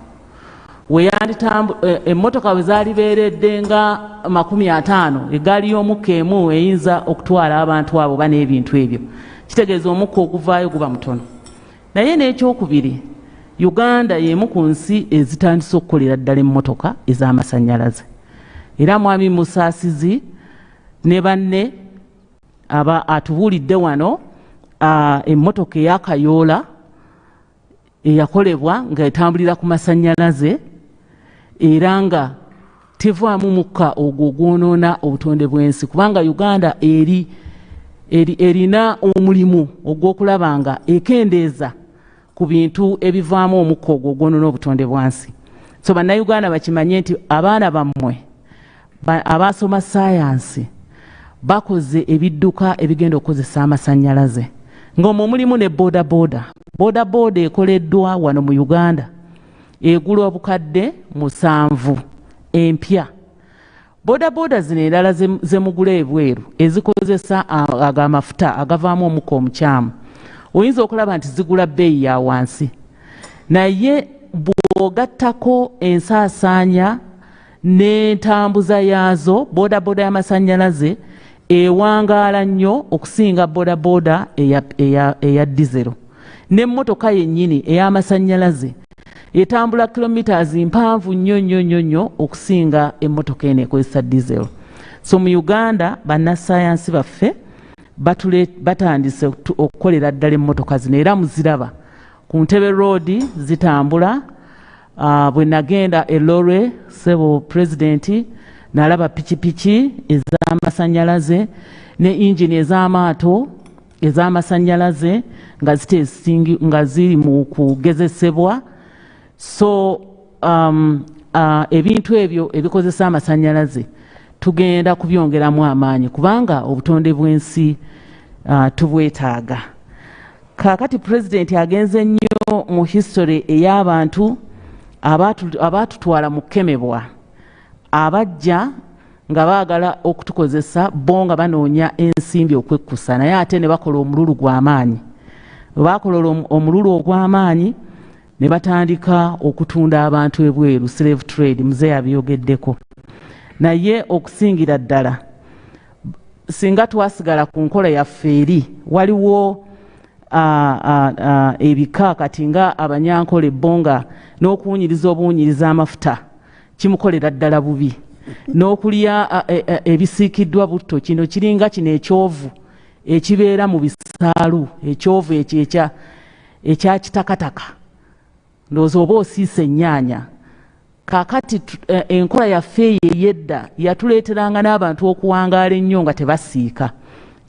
Emmotoka bwe zaalibeeredde nga 50, eggaali y'omukka emu eyinza okutwala abantu abo oba n'ebintu ebyo. Kitegeeza omukka oguvaayo guba mutono. Naye n'ekyokubiri, Uganda y'emu ku nsi ezitandise okukolera ddala emmotoka ez'amasannyalaze. Era mwami Musaasizi ne banne atubuulidde wano emmotoka ey'akayoola eyakolebwa nga etambulira ku masannyalaze era nga tevaamu mukka ogwo gwonoona obutonde bw'ensi kubanga Uganda erina omulimu ogw'okulaba nga ekendeeza ku bintu ebivaamu omukka ogwo gwonoona obutonde bwansi. So bannayuganda bakimanye nti abaana bammwe abaasoma sayansi bakoze ebidduka ebigenda okukozesa amasannyalaze ng'omwo mulimu ne boodabooda ekoleddwa wano mu Uganda egula obukadde 7 empya. Boodabooda zino endala ze mugula ebweru ezikozesa agamafuta agavaamu omukka omukyamu oyinza okulaba nti zigula bbeeyi ya wansi naye bw'ogattako ensaasaanya n'entambuza yaazo boodabooda y'amasannyalaze ewangaala nnyo okusinga boodabooda eya dizero n'emmotoka yennyini ey'amasannyalaze etambula kilometers mpanvu nnyo okusinga emmotoka eno ekozesa dizero. So mu Uganda bannasayansi baffe batandise okukolera ddala emmotoka zino era muziraba ku Ntebe Road zitambula. Bwe nagenda Elore sebo pulezidenti nalaba pikipiki ez'amasannyalaze ne injini ez'amaato ez'amasannyalaze nga ziri mu kugezesebwa. So ebintu ebyo ebikozesa amasannyalaze tugenda kubyongeramu amaanyi kubanga obutonde bw'ensi tubwetaaga. Kaakati pulezidenti agenze nnyo mu history ey'abantu abaatutwala mu kkemebwa abajja nga baagala okutukozesa bo nga banoonya ensimbi okwekkusa naye ate ne bakola omululu gw'amaanyi. Bwe baakola omululu ogw'amaanyi ne batandika okutunda abantu ebweru slave trade muze yabiyogeddeko. Naye okusingira ddala singa twasigala ku nkola yaffe eri waliwo ebika kati nga abanyankole bonga n'okuwunyiriza obuwunyiriza amafuta kimukolera ddala bubi n'okulya ebisiikiddwa butto kino kiringa kino ekyovu ekibeera mu bisaalu ekyovu ekyo ekya kitakataka ndowooza oba osiisa ennyaanya. Kaakati enkola yaffe eyo ey'edda yatuleeteranga n'abantu okuwangaala ennyo nga tebasiika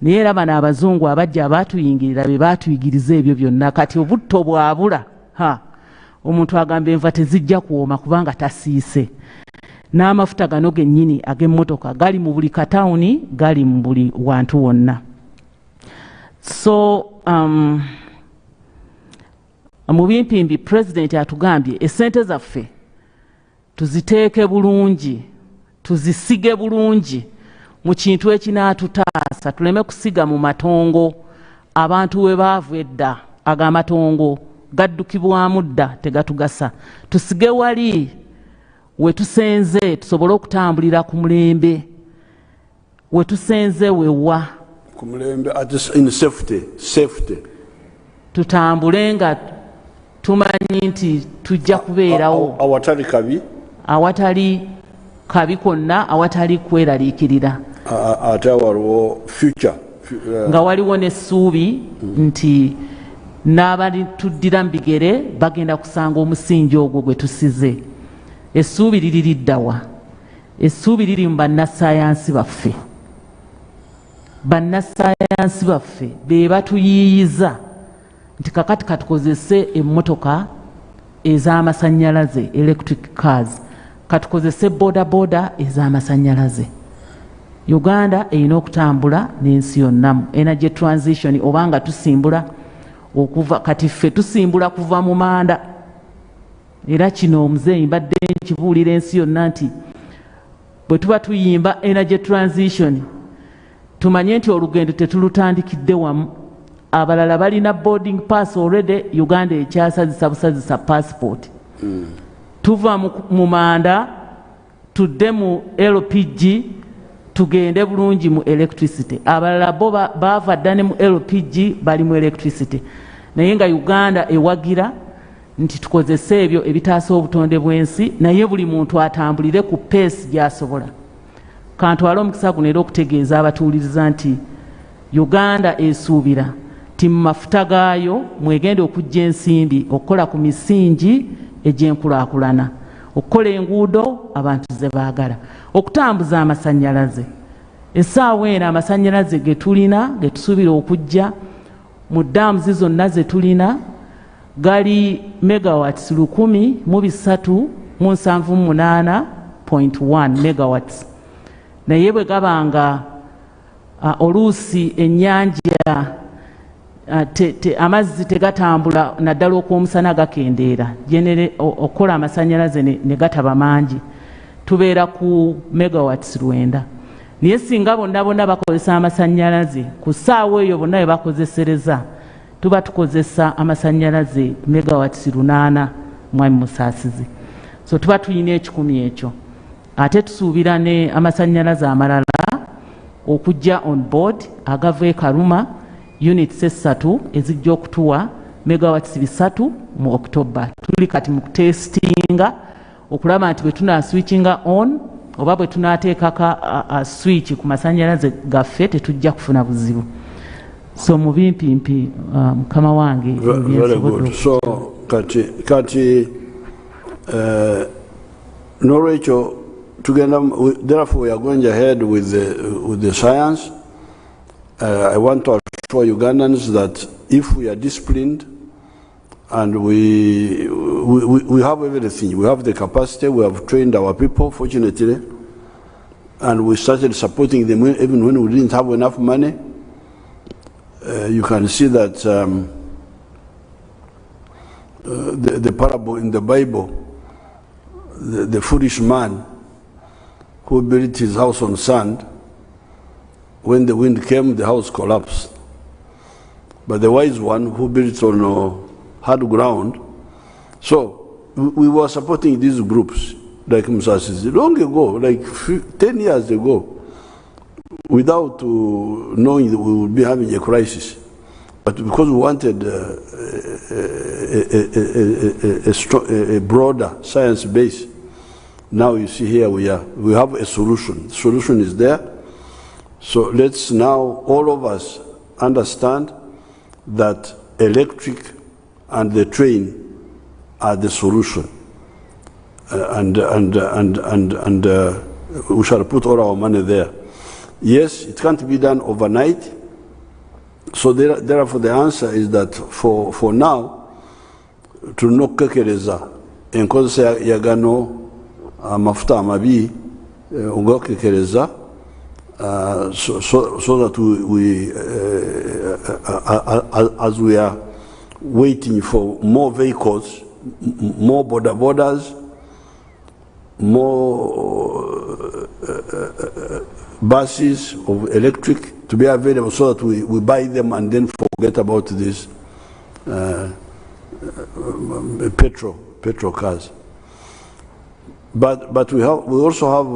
naye era bano abazungu abajja abaatuyingirira be baatuyigiriza ebyo byonna. Kati obutto bwabula omuntu agamba enva tezijja kuwooma kubanga tasiise. N'amafuta gano gennyini ag'emmotoka gali mu buli katawuni gali mu buli wantu wonna. So mu bimpimbi pulezidenti atugambye essente zaffe tuziteeke bulungi tuzisige bulungi mu kintu ekinaatutaasa tuleme kusiga mu matongo abantu we baava edda ag'amatongo gaddukibwamu dda tegatugasa. Tusige wali we tusenze tusobole okutambulira ku mulembe we tusenze wewa ku mulembe in safety tutambule nga tumanyi nti tujja kubeerawo awatali kabi konna awatali kweraliikirira ate waliwo future nga waliwo n'essuubi nti n'abali tuddira mu bigere bagenda kusanga omusingi ogwo gwe tusize. Essuubi liri liddawa? Essuubi liri mu bannasayansi baffe. Bannasayansi baffe be batuyiiyiza nti kakati katukozese emmotoka ez'amasannyalaze electric cars katukozese boodabooda ez'amasannyalaze. Uganda erina okutambula n'ensi yonna mu energy transition obanga tusimbula okuva kati ffe tusimbula kuva mu manda era kino omuzeeyi mbadde nkibuulira ensi yonna nti bwe tuba tuyimba energy transition tumanye nti olugendo tetulutandikidde wamu. Abalala balina boarding pass already Uganda ekyasazisa busazisa passport. Tuva mu manda tudde mu LPG tugende bulungi mu electricity. Abalala bo baava dda ne mu LPG bali mu electricity. Naye nga Uganda ewagira nti tukozese ebyo ebitaasa obutonde bw'ensi naye buli muntu atambulire ku pace gy'asobola. Kantwala omukisa guno era okutegeeza abatuuliriza nti Uganda esuubira ti mu mafuta gaayo mwegenda okujja ensimbi okukola ku misingi egy'enkulaakulana, okukola enguudo abantu ze baagala, okutambuza amasannyalaze. Essaawa eno amasannyalaze ge tulina ge tusuubira okujja mu daamuzi zonna ze tulina gali megawatts 1,378.1 megawatts. Naye bwe gabanga oluusi ennyanja amazzi tegatambula naddala okw'omusana gakendeera okukola amasannyalaze ne gataba mangi, tubeera ku megawatts 9. Naye singa bonna bakozesa amasannyalaze ku ssaawa eyo bonna bwe bakozesereza tuba tukozesa amasannyalaze megawatts 8 mwami Musaasizi. So tuba tulina ekikumi ekyo. Ate tusuubira ne amasannyalaze amalala okujja on board agava e Karuma units 3 ezijja okutuwa megawatts 3 mu October. Tuli kati mu kutestinga okulaba nti bwe tunaswitchinga on oba bwe tunaateekaka switch ku masannyalaze gaffe tetujja kufuna buzibu. So mu bimpimpi mukama wange. Very good. So kati Norwecho together, therefore we are going ahead with the science. I want to assure Ugandans that if we are disciplined and we have everything, we have the capacity, we have trained our people, fortunately, and we started supporting them even when we didn't have enough money. You can see that the parable in the Bible, the foolish man who built his house on sand, when the wind came, the house collapsed. But the wise one who built on hard ground, so we were supporting these groups, like Museveni, long ago, like 10 years ago, without knowing that we would be having a crisis. But because we wanted a broader science base, now you see here we have a solution. The solution is there. So let's now, all of us, understand that electric and the train are the solution. And we shall put all our money there. Yes, it can't be done overnight. So therefore the answer is that for now, tunokekereza enkozesa ya gano amafuta amabi ugakekereza so that we as we are waiting for more vehicles, more borders, more buses of electric to be available, so that we buy them and then forget about this petrol cars. But we also have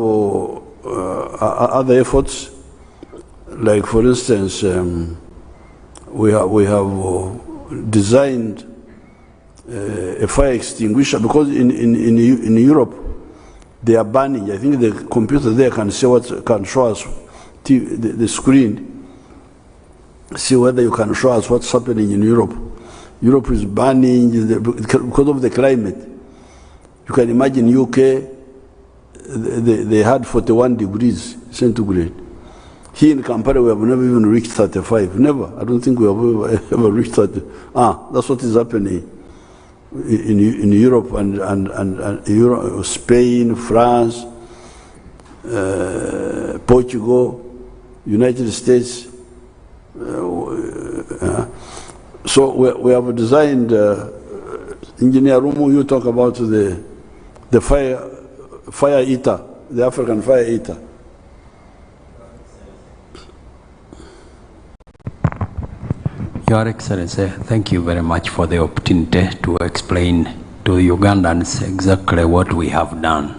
other efforts, like for instance, we have designed a fire extinguisher, because in Europe they are banning. I think the computer there can show us the screen, see whether you can show us what's happening in Europe. Europe is banning because of the climate. You can imagine UK, they had 41 degrees centigrade. Here in Kampala, we have never even reached 35. Never. I don't think we have ever reached 30. That's what is happening in Europe and Europe, Spain, France, Portugal, United States. So we have designed, Engineer Rumu, you talk about the fire eater, the African fire eater. Your Excellency, thank you very much for the opportunity to explain to the Ugandans exactly what we have done.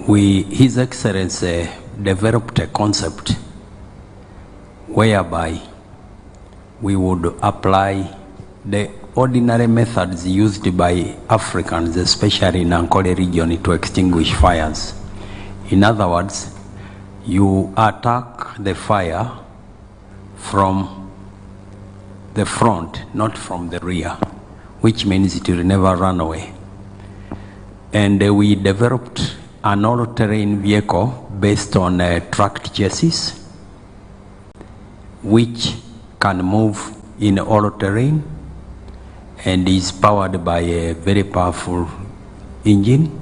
His Excellency developed a concept whereby we would apply the ordinary methods used by Africans, especially in Ankole region, to extinguish fires. In other words, you attack the fire from the front, not from the rear, which means it will never run away. And we developed an all-terrain vehicle based on a tracked chassis, which can move in all terrain and is powered by a very powerful engine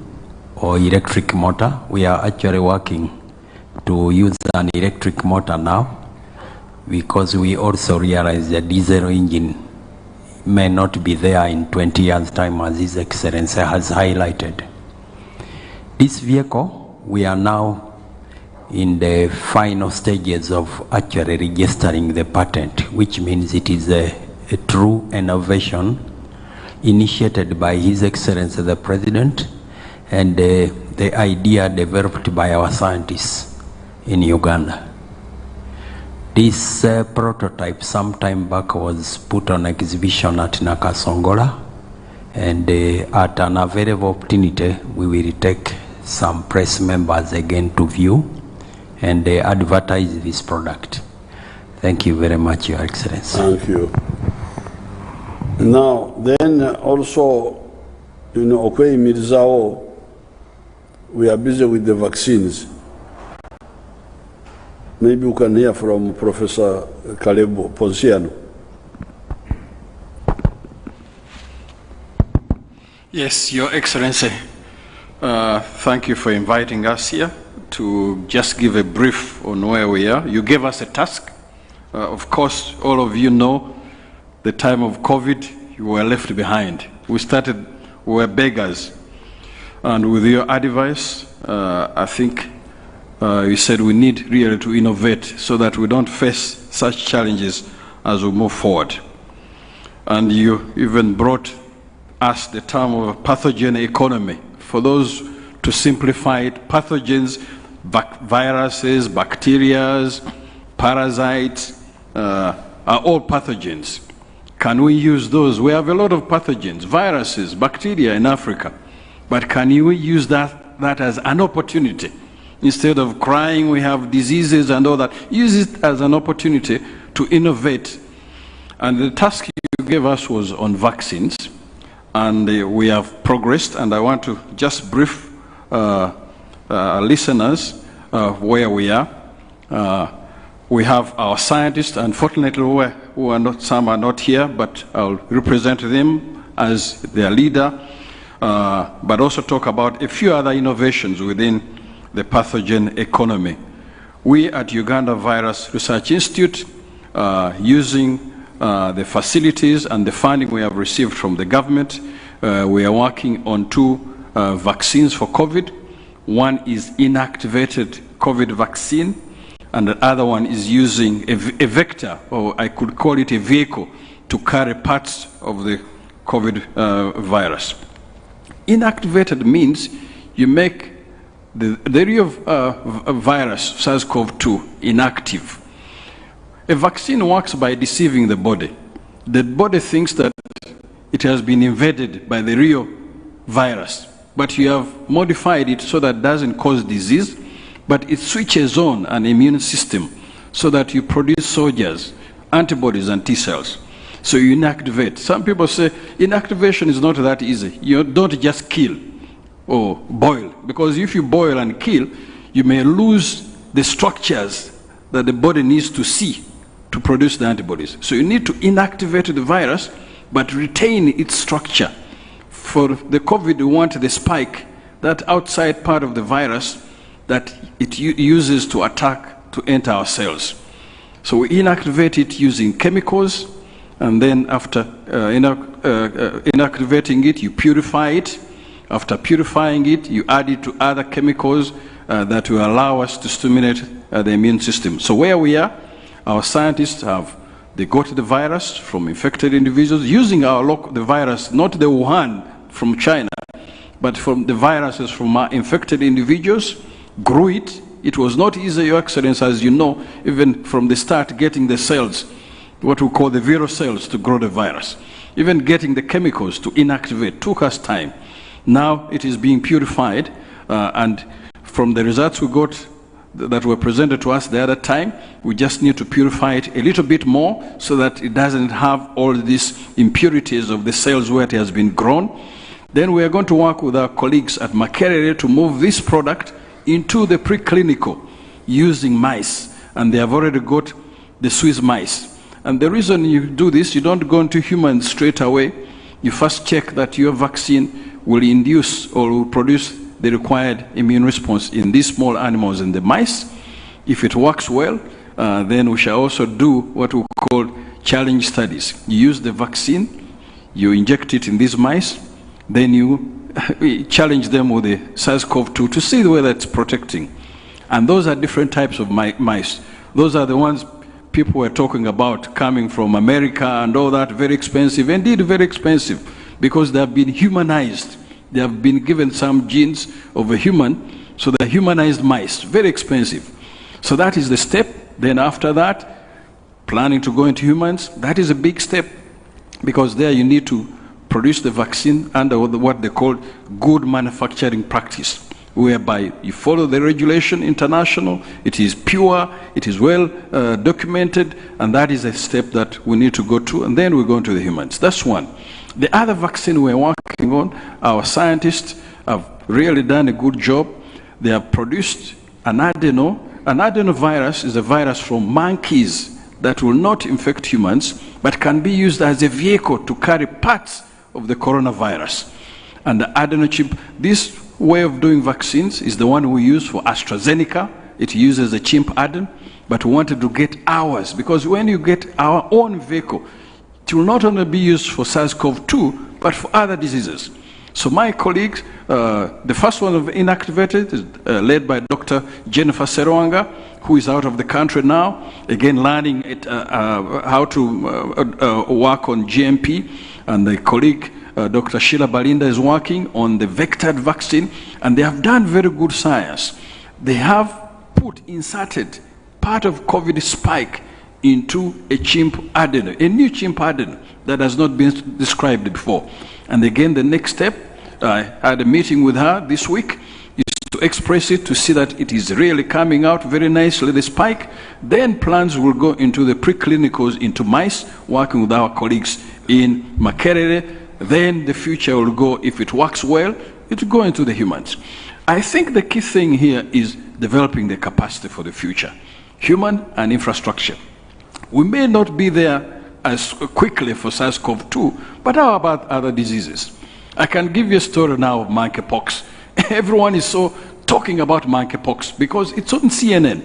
or electric motor. We are actually working to use an electric motor now because we also realize the diesel engine may not be there in 20 years' time, as His Excellency has highlighted. This vehicle, we are now in the final stages of actually registering the patent, which means it is a true innovation initiated by His Excellency the President and the idea developed by our scientists in Uganda. This prototype sometime back was put on exhibition at Nakasongola, and at an available opportunity we will take some press members again to view and advertise this product. Thank you very much, Your Excellency. Thank you. Now, then also, you know, Okwei Mirzao, we are busy with the vaccines. Maybe we can hear from Professor Kalebo Ponsiano. Yes, Your Excellency. Thank you for inviting us here to just give a brief on where we are. You gave us a task. Of course, all of you know the time of COVID, you were left behind. We were beggars. And with your advice, I think you said we need really to innovate so that we don't face such challenges as we move forward. And you even brought us the term of pathogen economy. For those to simplify it, pathogens, viruses, bacteria, parasites, are all pathogens. Can we use those? We have a lot of pathogens, viruses, bacteria in Africa. But can we use that as an opportunity? Instead of crying we have diseases and all that, use it as an opportunity to innovate. And the task you gave us was on vaccines. And we have progressed, and I want to just brief listeners where we are. We have our scientists, unfortunately some are not here, but I'll represent them as their leader, but also talk about a few other innovations within the pathogen economy. We at Uganda Virus Research Institute, using the facilities and the funding we have received from the government, we are working on 2 vaccines for COVID. One is inactivated COVID vaccine, and the other one is using a vector, or I could call it a vehicle, to carry parts of the COVID virus. Inactivated means you make the real virus, SARS-CoV-2, inactive. A vaccine works by deceiving the body. The body thinks that it has been invaded by the real virus, but you have modified it so that it doesn't cause disease, but it switches on an immune system so that you produce soldiers, antibodies and T cells. So you inactivate. Some people say inactivation is not that easy. You don't just kill or boil, because if you boil and kill, you may lose the structures that the body needs to see to produce the antibodies. So you need to inactivate the virus, but retain its structure. For the COVID, we want the spike, that outside part of the virus that it uses to attack, to enter our cells. So we inactivate it using chemicals, and then after inactivating it, you purify it. After purifying it, you add it to other chemicals that will allow us to stimulate the immune system. So where we are, our scientists they got the virus from infected individuals using the virus, not the Wuhan from China, but from the viruses from our infected individuals, grew it. It was not easy, Your Excellency, as you know, even from the start, getting the cells, what we call the viral cells, to grow the virus. Even getting the chemicals to inactivate took us time. Now it is being purified, and from the results we got that were presented to us the other time. We just need to purify it a little bit more so that it doesn't have all these impurities of the cells where it has been grown. Then we are going to work with our colleagues at Makerere to move this product into the preclinical using mice. And they have already got the Swiss mice. And the reason you do this, you don't go into humans straight away. You first check that your vaccine will induce or will produce the required immune response in these small animals and the mice. If it works well, then we shall also do what we call challenge studies. You use the vaccine, you inject it in these mice, then you challenge them with the SARS-CoV-2 to see whether it's protecting. And those are different types of mice. Those are the ones people were talking about coming from America and all that, very expensive, indeed very expensive, because they have been humanized. They have been given some genes of a human, so they're humanized mice, very expensive. So that is the step. Then after that, planning to go into humans, that is a big step, because there you need to produce the vaccine under what they call good manufacturing practice, whereby you follow the regulation international, it is pure, it is well documented, and that is a step that we need to go to, and then we go into the humans. That's one. The other vaccine we're working on, our scientists have really done a good job. They have produced an adeno. An adenovirus is a virus from monkeys that will not infect humans, but can be used as a vehicle to carry parts of the coronavirus. And the adenochip, this way of doing vaccines is the one we use for AstraZeneca. It uses a chimp adeno, but we wanted to get ours, because when you get our own vehicle, it will not only be used for SARS-CoV-2, but for other diseases. So my colleagues, the first one of inactivated is led by Dr. Jennifer Serwanga, who is out of the country now, again learning how to work on GMP, and the colleague, Dr. Sheila Balinda, is working on the vectored vaccine, and they have done very good science. They have inserted part of COVID spike into a chimp adeno, a new chimp adeno that has not been described before. And again, the next step, I had a meeting with her this week, is to express it to see that it is really coming out very nicely, the spike. Then plans will go into the preclinicals, into mice, working with our colleagues in Makerere. Then the future will go, if it works well, it will go into the humans. I think the key thing here is developing the capacity for the future, human and infrastructure. We may not be there as quickly for SARS-CoV-2, but how about other diseases? I can give you a story now of monkeypox. Everyone is so talking about monkeypox because it's on CNN.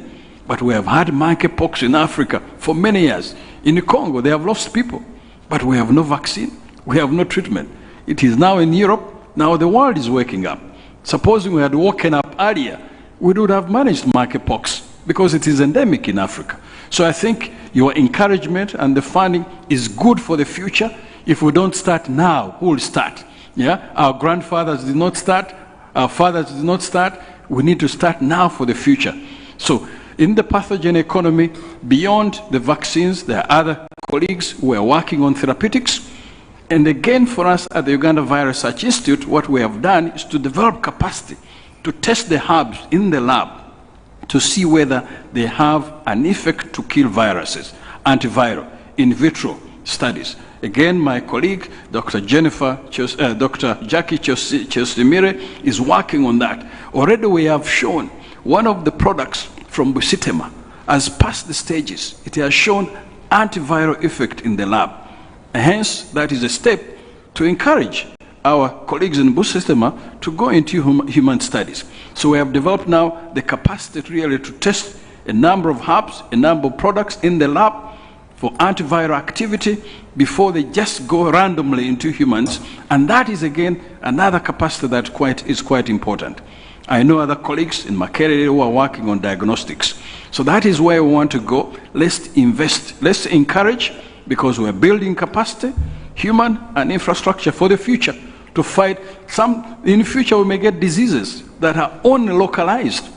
But we have had monkeypox in Africa for many years. In the Congo, they have lost people, but we have no vaccine, we have no treatment. It is now in Europe. Now the world is waking up. Supposing we had woken up earlier, we would have managed monkeypox because it is endemic in Africa. So I think your encouragement and the funding is good for the future. If we don't start now, who will start? Yeah, our grandfathers did not start, our fathers did not start. We need to start now for the future. So in the pathogen economy, beyond the vaccines, there are other colleagues who are working on therapeutics. And again, for us at the Uganda Virus Research Institute, what we have done is to develop capacity to test the herbs in the lab to see whether they have an effect to kill viruses, antiviral, in vitro studies. Again, my colleague, Dr. Jackie Chosimire, is working on that. Already we have shown one of the products from Busitema has passed the stages. It has shown antiviral effect in the lab. Hence, that is a step to encourage our colleagues in Busitema to go into human studies. So we have developed now the capacity really to test a number of herbs, a number of products in the lab for antiviral activity before they just go randomly into humans. And that is, again, another capacity that is quite important. I know other colleagues in Makerere who are working on diagnostics. So that is where we want to go. Let's invest, let's encourage, because we're building capacity, human and infrastructure for the future to fight some. In the future we may get diseases that are only localized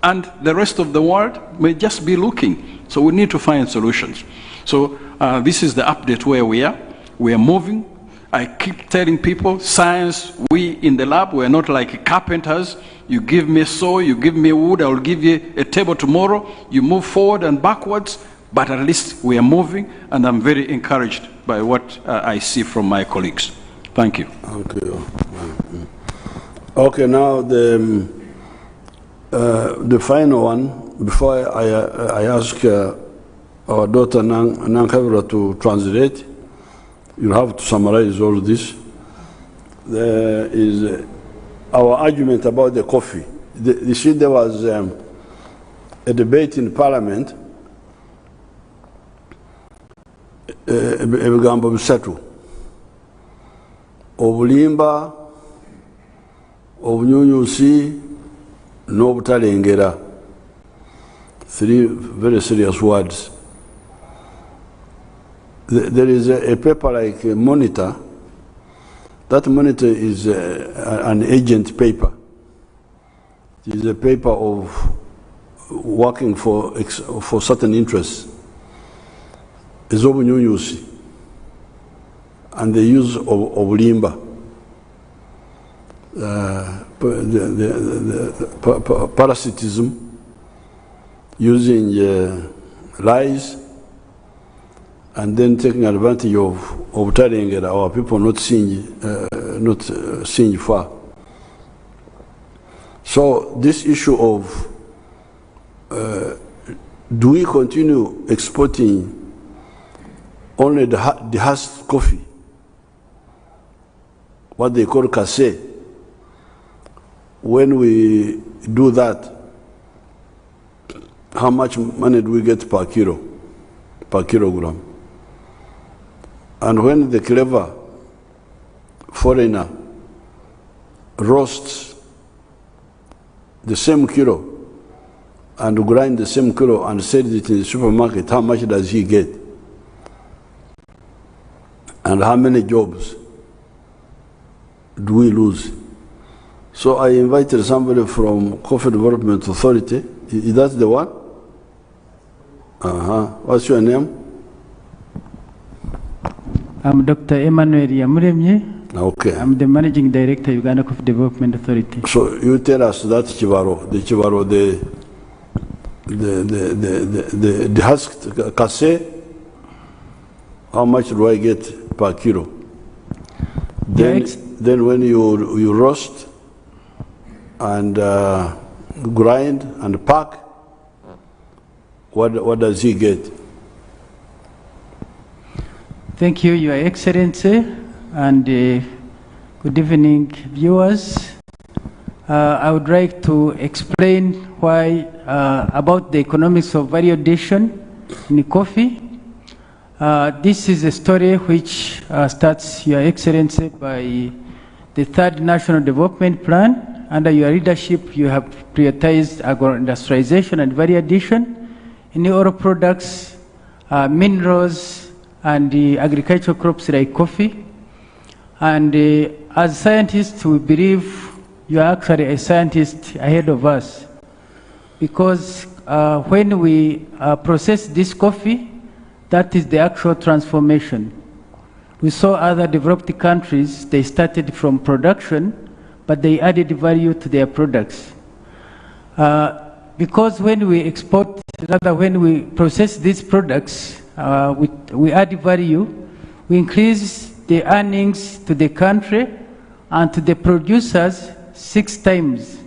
and the rest of the world may just be looking. So we need to find solutions. So this is the update where we are. We are moving I keep telling people, science, we in the lab, we're not like carpenters. You give me a saw, you give me wood, I will give you a table tomorrow. You move forward and backwards, but at least we are moving, and I'm very encouraged by what I see from my colleagues. Thank you. Okay. Okay, now the final one, before I ask our daughter Nankavira to translate, you have to summarize all this. There is our argument about the coffee. You see, there was a debate in Parliament, ebigambo bisatu: obulimba, obunyunyusi, n'obutalengera. 3 very serious words. There is a paper like a Monitor. That Monitor is an agent paper. It is a paper of working for certain interests. It's obunyunyusi, and the use of obulimba, parasitism, using lies, and then taking advantage of telling our people not seeing far. So this issue of do we continue exporting only the husk coffee, what they call cassé? When we do that, how much money do we get per kilogram? And when the clever foreigner roasts the same kilo and grind the same kilo and sells it in the supermarket, how much does he get? And how many jobs do we lose? So I invited somebody from Coffee Development Authority. Is that the one? What's your name? I'm Dr. Emmanuel Yamuremye. Okay. I'm the Managing Director, Uganda Coffee Development Authority. So you tell us that Chivaro, the husked cassé, how much do I get per kilo? Then when you roast and grind and pack, what does he get? Thank you, Your Excellency, and good evening, viewers. I would like to explain why about the economics of value addition in coffee. This is a story which starts, Your Excellency, by the third National Development Plan. Under your leadership, you have prioritized agro-industrialization and value addition in oil products, minerals, and agricultural crops like coffee. And as scientists, we believe you are actually a scientist ahead of us, because when we process this coffee, that is the actual transformation. We saw other developed countries, they started from production, but they added value to their products. Because when we export, rather when we process these products, we add value, we increase the earnings to the country and to the producers 6 times.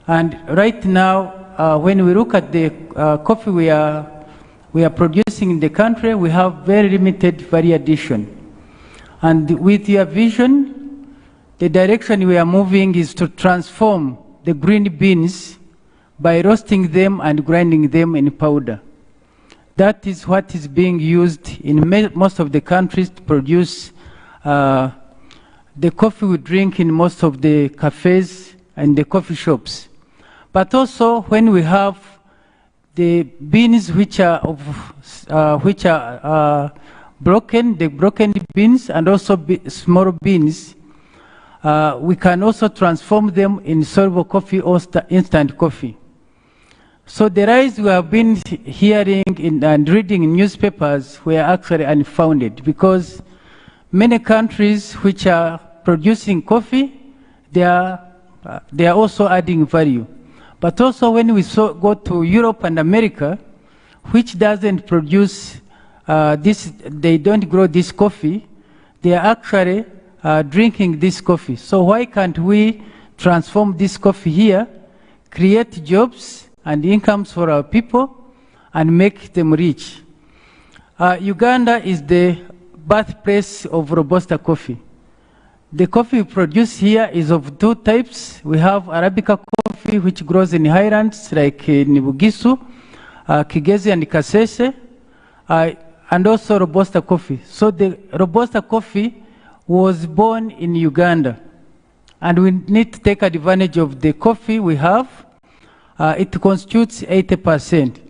And right now, when we look at the coffee we are producing in the country, we have very limited value addition. And with your vision, the direction we are moving is to transform the green beans by roasting them and grinding them in powder. That is what is being used in most of the countries to produce the coffee we drink in most of the cafes and the coffee shops. But also when we have the beans which are broken, the broken beans, and also small beans, we can also transform them in soluble coffee or instant coffee. So the rise we have been hearing and reading in newspapers were actually unfounded, because many countries which are producing coffee, they are also adding value. But also when we go to Europe and America, which doesn't produce this, they don't grow this coffee, they are actually drinking this coffee. So why can't we transform this coffee here, create jobs and incomes for our people, and make them rich? Uganda is the birthplace of Robusta coffee. The coffee we produce here is of two types. We have Arabica coffee, which grows in highlands like in Bugisu, Kigezi and Kasese, and also Robusta coffee. So the Robusta coffee was born in Uganda, and we need to take advantage of the coffee we have. It constitutes 80%.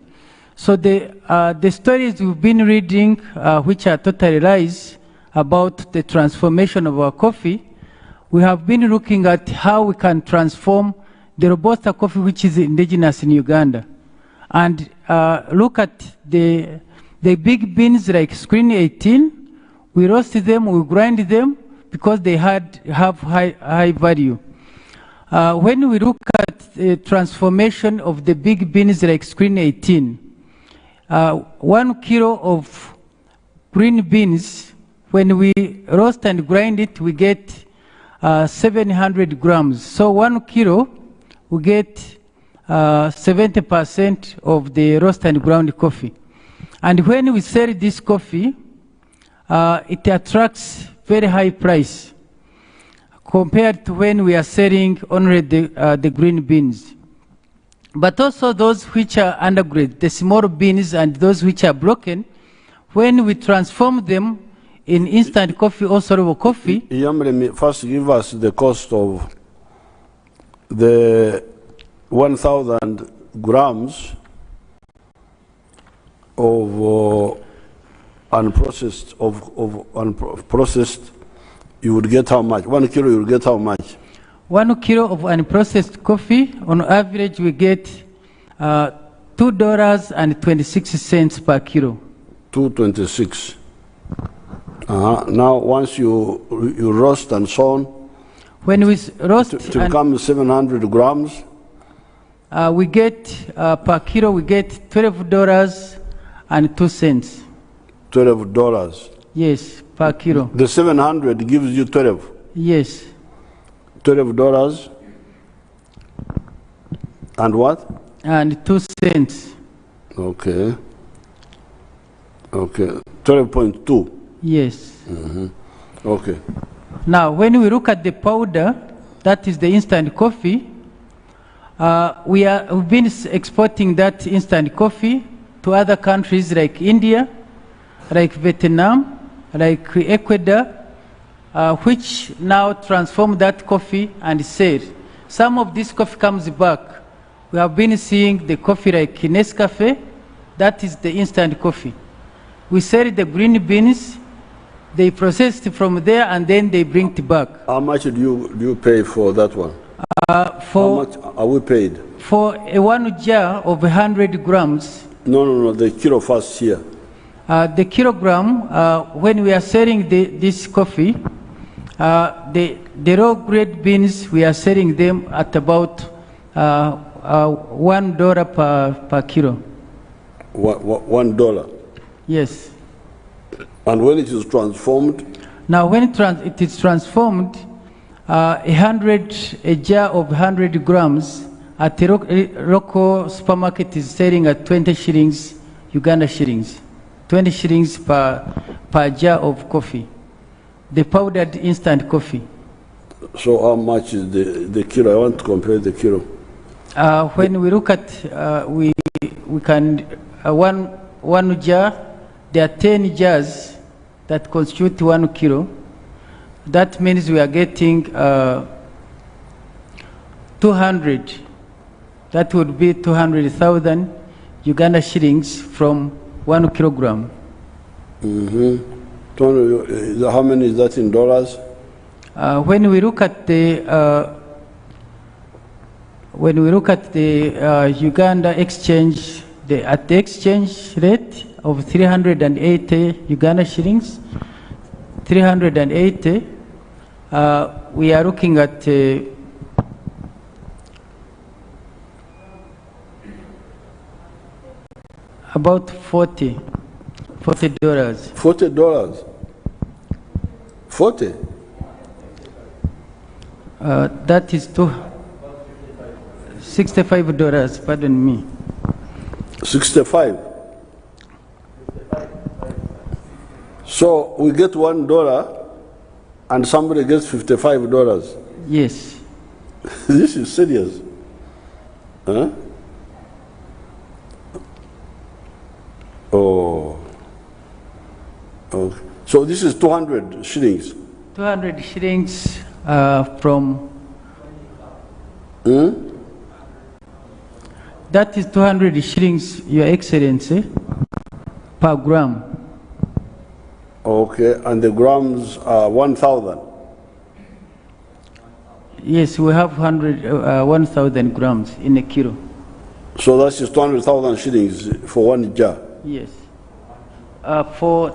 So the stories we've been reading, which are totally lies about the transformation of our coffee, we have been looking at how we can transform the Robusta coffee, which is indigenous in Uganda, and look at the big beans like Screen 18. We roast them, we grind them because they have high value. When we look at the transformation of the big beans like Screen 18, 1 kilo of green beans, when we roast and grind it, we get 700 grams. So 1 kilo, we get 70% of the roast and ground coffee. And when we sell this coffee, it attracts very high price compared to when we are selling only the green beans. But also those which are undergrade, the small beans and those which are broken, when we transform them in instant coffee or soluble coffee. Yamremi, first give us the cost of the 1,000 grams of unprocessed, unprocessed, you would get how much? 1 kilo, you would get how much? 1 kilo of unprocessed coffee, on average, we get $2.26 per kilo. $2.26. Now, once you roast and so on, when we roast, to become 700 grams, we get per kilo, we get $12.02. $12. Yes, per kilo. The 700 gives you 12. Yes. $12 and what? And 2 cents. Okay. Okay. 12.2. Yes. Okay. Now, when we look at the powder, that is the instant coffee, we've been exporting that instant coffee to other countries like India, like Vietnam, like Ecuador, which now transform that coffee and sell. Some of this coffee comes back. We have been seeing the coffee like Nescafe, that is the instant coffee. We sell the green beans, they process it from there and then they bring it back. How much do you pay for that one? How much are we paid? For a 1 jar of 100 grams. No, the kilo first here. The kilogram, when we are selling this coffee, the raw grade beans, we are selling them at about $1 per kilo. $1? Yes. And when it is transformed? Now, when it is transformed, a jar of 100 grams at the local supermarket is selling at 20 shillings, Uganda shillings. 20 shillings per jar of coffee, the powdered instant coffee. So how much is the kilo? I want to compare the kilo. When we look at, we can, one jar, there are 10 jars that constitute 1 kilo. That means we are getting 200. That would be 200,000 Uganda shillings from 1 kilogram. How many is that in dollars? When we look at the Uganda exchange, at the exchange rate of 380 Uganda shillings, 380. We are looking at about $40. $40. 40. That is $65. Pardon me. 65. So we get $1 and somebody gets $55. Yes. This is serious. Huh? Oh. Okay. So this is 200 shillings. 200 shillings from. That is 200 shillings, Your Excellency, per gram. Okay, and the grams are 1,000. Yes, we have 1,000 grams in a kilo. So that's just 200,000 shillings for one jar. Yes. For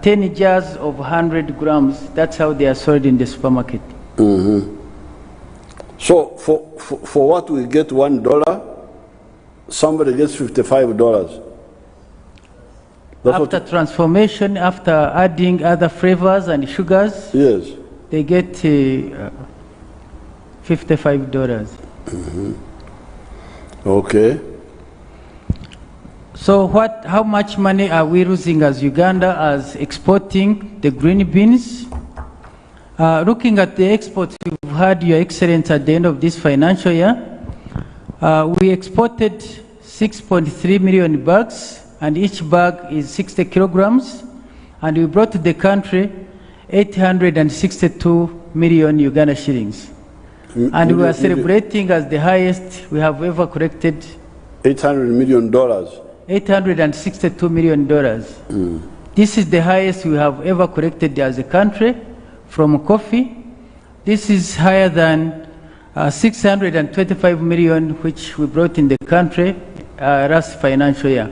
10 jars of 100 grams, that's how they are sold in the supermarket. So for what we get $1, somebody gets $55. After transformation, after adding other flavors and sugars, yes, they get $55. Okay. So how much money are we losing as Uganda as exporting the green beans? Looking at the exports we've had, Your Excellency, at the end of this financial year, we exported 6.3 million bags, and each bag is 60 kilograms, and we brought to the country 862 million Uganda shillings. And we are celebrating as the highest we have ever collected. $800 million. $862 million. This is the highest we have ever collected as a country from coffee. This is higher than 625 million which we brought in the country last financial year.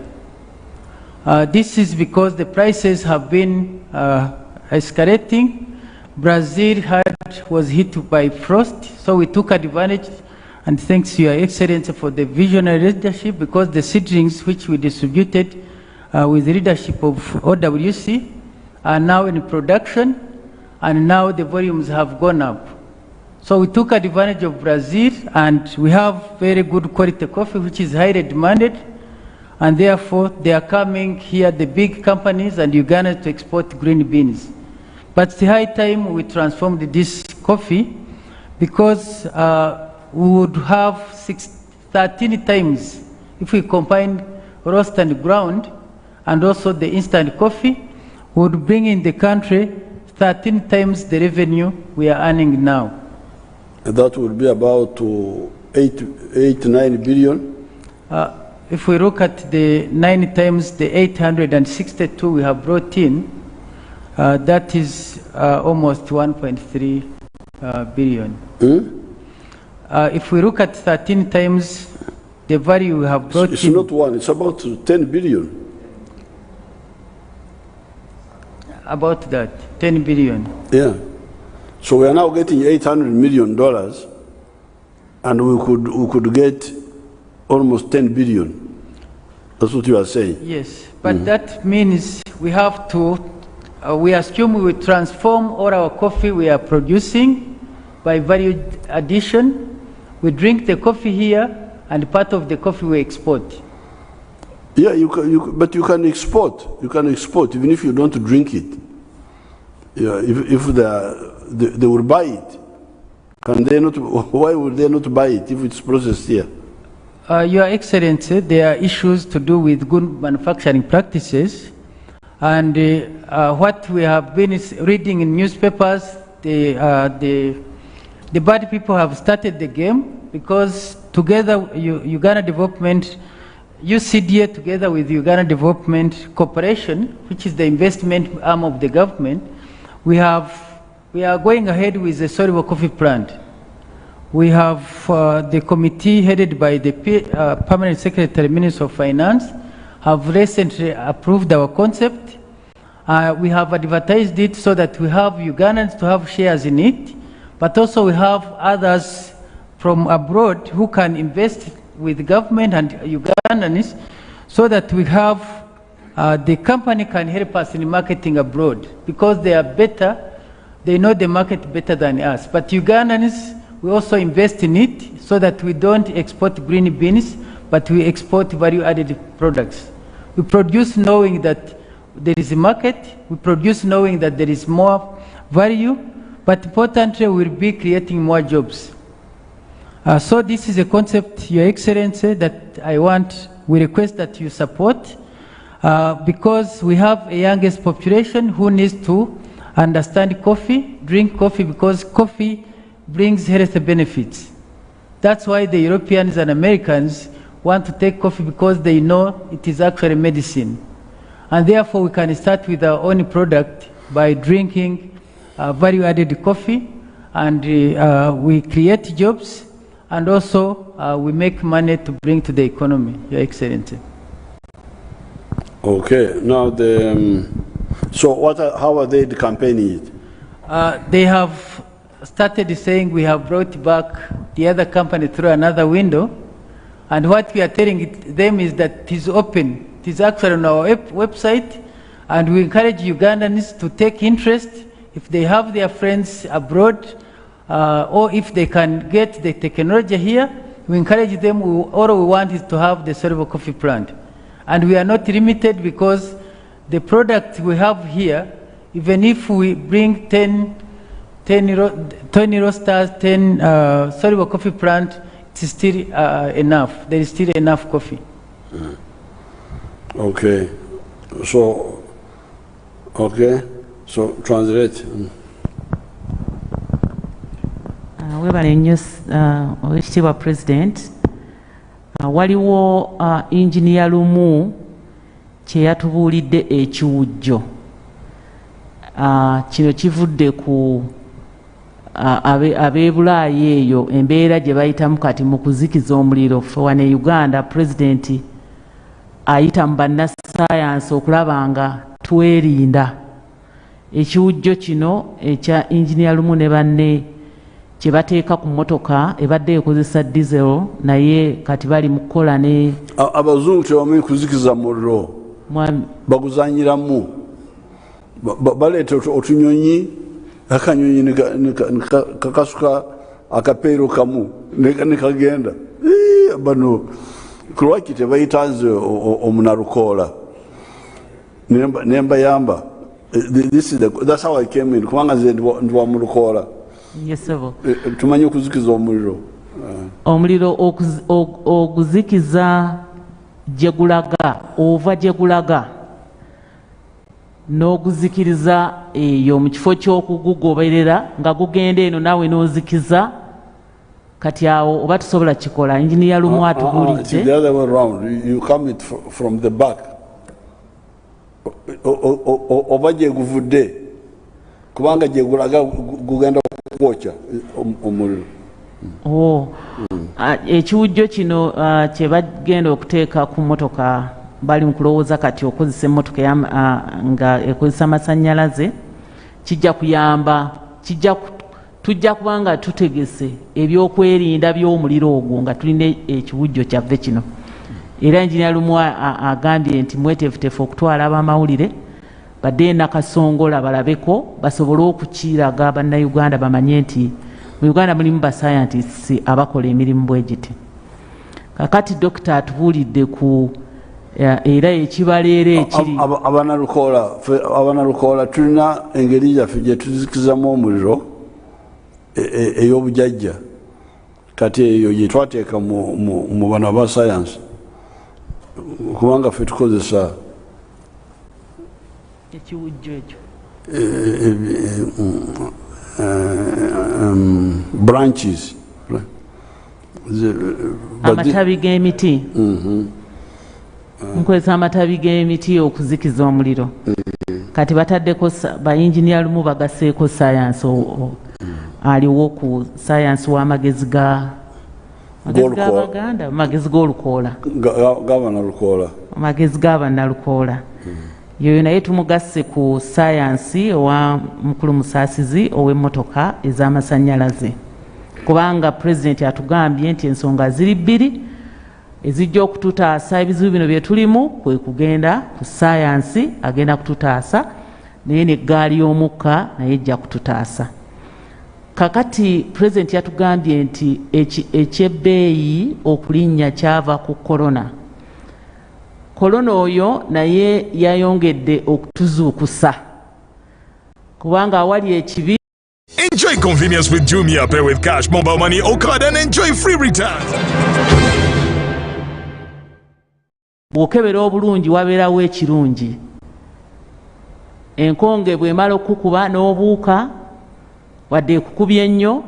This is because the prices have been escalating. Brazil was hit by frost, so we took advantage, and thanks to Your Excellency for the visionary leadership, because the seedlings which we distributed with the leadership of OWC are now in production, and now the volumes have gone up. So we took advantage of Brazil, and we have very good quality coffee which is highly demanded, and therefore they are coming here, the big companies and Uganda, to export green beans. But it's high time we transformed this coffee, because we would have 13 times, if we combine roast and ground, and also the instant coffee, would bring in the country 13 times the revenue we are earning now. That would be about 9 billion. If we look at the 9 times the 862 we have brought in, that is almost 1.3 billion. If we look at 13 times the value we have brought it's in... not one, it's about 10 billion. About that, 10 billion. Yeah. So we are now getting $800 million, and we could get almost 10 billion. That's what you are saying. Yes, but that means we have to, we assume we will transform all our coffee we are producing by value addition. We drink the coffee here, and part of the coffee we export. Yeah, but you can export. You can export even if you don't drink it. Yeah, if they will buy it. Can they not? Why would they not buy it if it's processed here? Your Excellency, there are issues to do with good manufacturing practices, and what we have been reading in newspapers, the bad people have started the game, because together Uganda Development, UCDA together with Uganda Development Corporation, which is the investment arm of the government, we are going ahead with the soluble coffee plant. We have the committee headed by the Permanent Secretary, Minister of Finance, have recently approved our concept, We have advertised it so that we have Ugandans to have shares in it, but also we have others from abroad who can invest with the government and Ugandans so that we have, the company can help us in marketing abroad because they are better, they know the market better than us. But Ugandans, we also invest in it so that we don't export green beans, but we export value-added products. We produce knowing that there is a market, we produce knowing that there is more value, but importantly, we'll be creating more jobs. So this is a concept, Your Excellency, that we request that you support, because we have a youngest population who needs to understand coffee, drink coffee, because coffee brings health benefits. That's why the Europeans and Americans want to take coffee, because they know it is actually medicine. And therefore, we can start with our own product by drinking value-added coffee, and we create jobs, and also we make money to bring to the economy, Your Excellency. Okay, now so how are they campaigning it? They have started saying we have brought back the other company through another window, and what we are telling them is that it is open. It is actually on our website, and we encourage Ugandans to take interest if they have their friends abroad, or if they can get the technology here. We encourage them. All we want is to have the soluble coffee plant, and we are not limited, because the product we have here, even if we bring 20 roasters, 10 soluble coffee plant, it's still enough. There is still enough coffee. Okay, so translate. Webale nnyo Oweekitiibwa President. Waliwo engineer lumu kye yatubuulidde ekiwujjo. Kino kivudde ku ab'e Bulaayi eyo embeera gye bayitamu kati mu kuzikiza omuliro. Ffe wano e Uganda Pulezidenti ayita mu bannassaayansi okulaba nga twerinda. Ekiwujjo kino ekya engineer lumu ne banne kye bateeka ku mmotoka ebadde ekozesa diesel, naye kati bali mu kukola ne abazungu tebamanyi kuzikiza muliro, baguzanyiramu. Baleeta otunyonyi, akanyonyi kakasuka akapeero kamu ne kagenda. Bano kulwaki tebayitanze omunarukoola nembayamba. That's how I came in. Kubanga nze ndi wa mulukoola. Yesebo. Tumanyi okuzikiza omuliro. Omuliro oguzikiza gye gulaga, ova gye gulaga, n'oguzikiriza eyo mu kifo ky'okugugoberera nga gugenda eno naawe n'ozikiza. Kati awo oba tusobola kikola. Engineer lumu atubuulidde. The other way around, you come it from the back. Oba gye guvudde, kubanga gye gulaga gugenda kwokya omuliro. Ekiwujjo kino kye bagenda okuteeka ku mmotoka, bali mu kulowooza kati okozesa emmotoka nga ekozesa amasannyalaze, kijja kuyamba, tujja kubanga tutegese ebyokwerinda by'omuliro ogwo nga tulina ekiwujjo kyaffe kino. Era engineer lumu agambye nti mweteefuteefu okutwala ab'amawulire badde nakasongola balabeko basobole okukiiraga bannayuganda bamanye nti mu Uganda mulimu bascientists abakola emirimu bwe giti. Kakati dokita atubuulidde ku era ekibaleera ekiri abanalukoola tulina engeri yaffe gye tuzikizamu omuliro ey'obujjajja. Kati eyo gye twateeka mu bano aba science, kubanga ffe tukozesa ekiwujjo ekyo branches, amatabi g'emiti. Nkozesa amatabi g'emiti okuzikiza omuliro. Kati bataddeko ba-engineer lumu bagasseeko science, aliwo ku science w'amagezi g'Abaganda, amagezi g'olukoola, g'abanalukoola, amagezi g'abanalukoola. yoyo naye tumugasse ku sayansi owa mukulu musaasizi ow'emmotoka ez'amasannyalaze kubanga pulezidenti atugambye nti ensonga ziri bbiri ezijja okututaasa ebizibu bino bye tulimu kwe kugenda ku sayansi agenda kututaasa naye n'eggaali y'omukka naye ejja kututaasa. Kakati pulezidenti yatugambye nti ekyebbeeyi okulinnya kyava ku korona. Korona oyo naye yayongedde okutuzuukusa kubanga awali ekibi. Enjoy convenience with Jumia. Pay with cash, mobile money, or card and enjoy free returns. Bw'okebera obulungi wabeerawo ekirungi. Enkonge bw'emala okukuba n'obuuka wadde ekukubye ennyo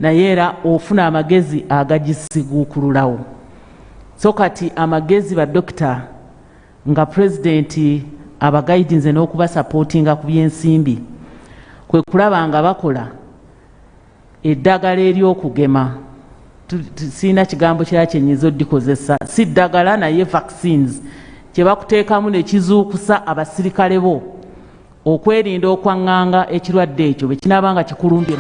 naye era ofuna amagezi agagisiguukululawo. So kati amagezi ba dokita nga pulezidenti abagayidinze n'okubasapootinga ku by'ensimbi kwe kulaba nga bakola eddagala ery'okugema. Sirina kigambo kirala kyenyiza oddikozesa, si ddagala naye vaccines kye bakuteekamu ne kizuukusa abasirikale bo okwerinda okwaŋŋanga ekirwadde ekyo bwe kinaaba nga kikulumbye.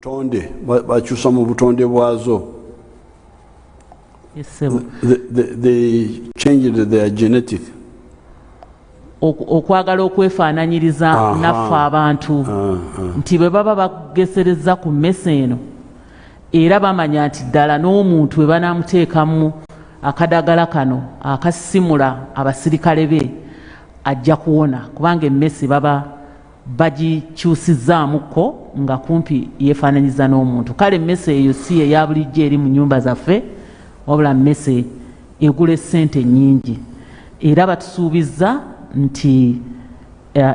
Butonde bakyusa mu butonde bwazo. They changed their genetic. Okwagala okwefaananyiriza naffe abantu nti bwe baba bagesereza ku mmese eno era bamanya nti ddala n'omuntu bwe banaamuteekamu akadagala kano akasimula abasirikale be ajja kuwona kubanga emmese baba bagikyusizzaamuko nga kumpi yeefaananyiza n'omuntu. Kale emmese eyo si eya bulijjo eri mu nnyumba zaffe wabula mmese egula essente nnyingi era batusuubizza nti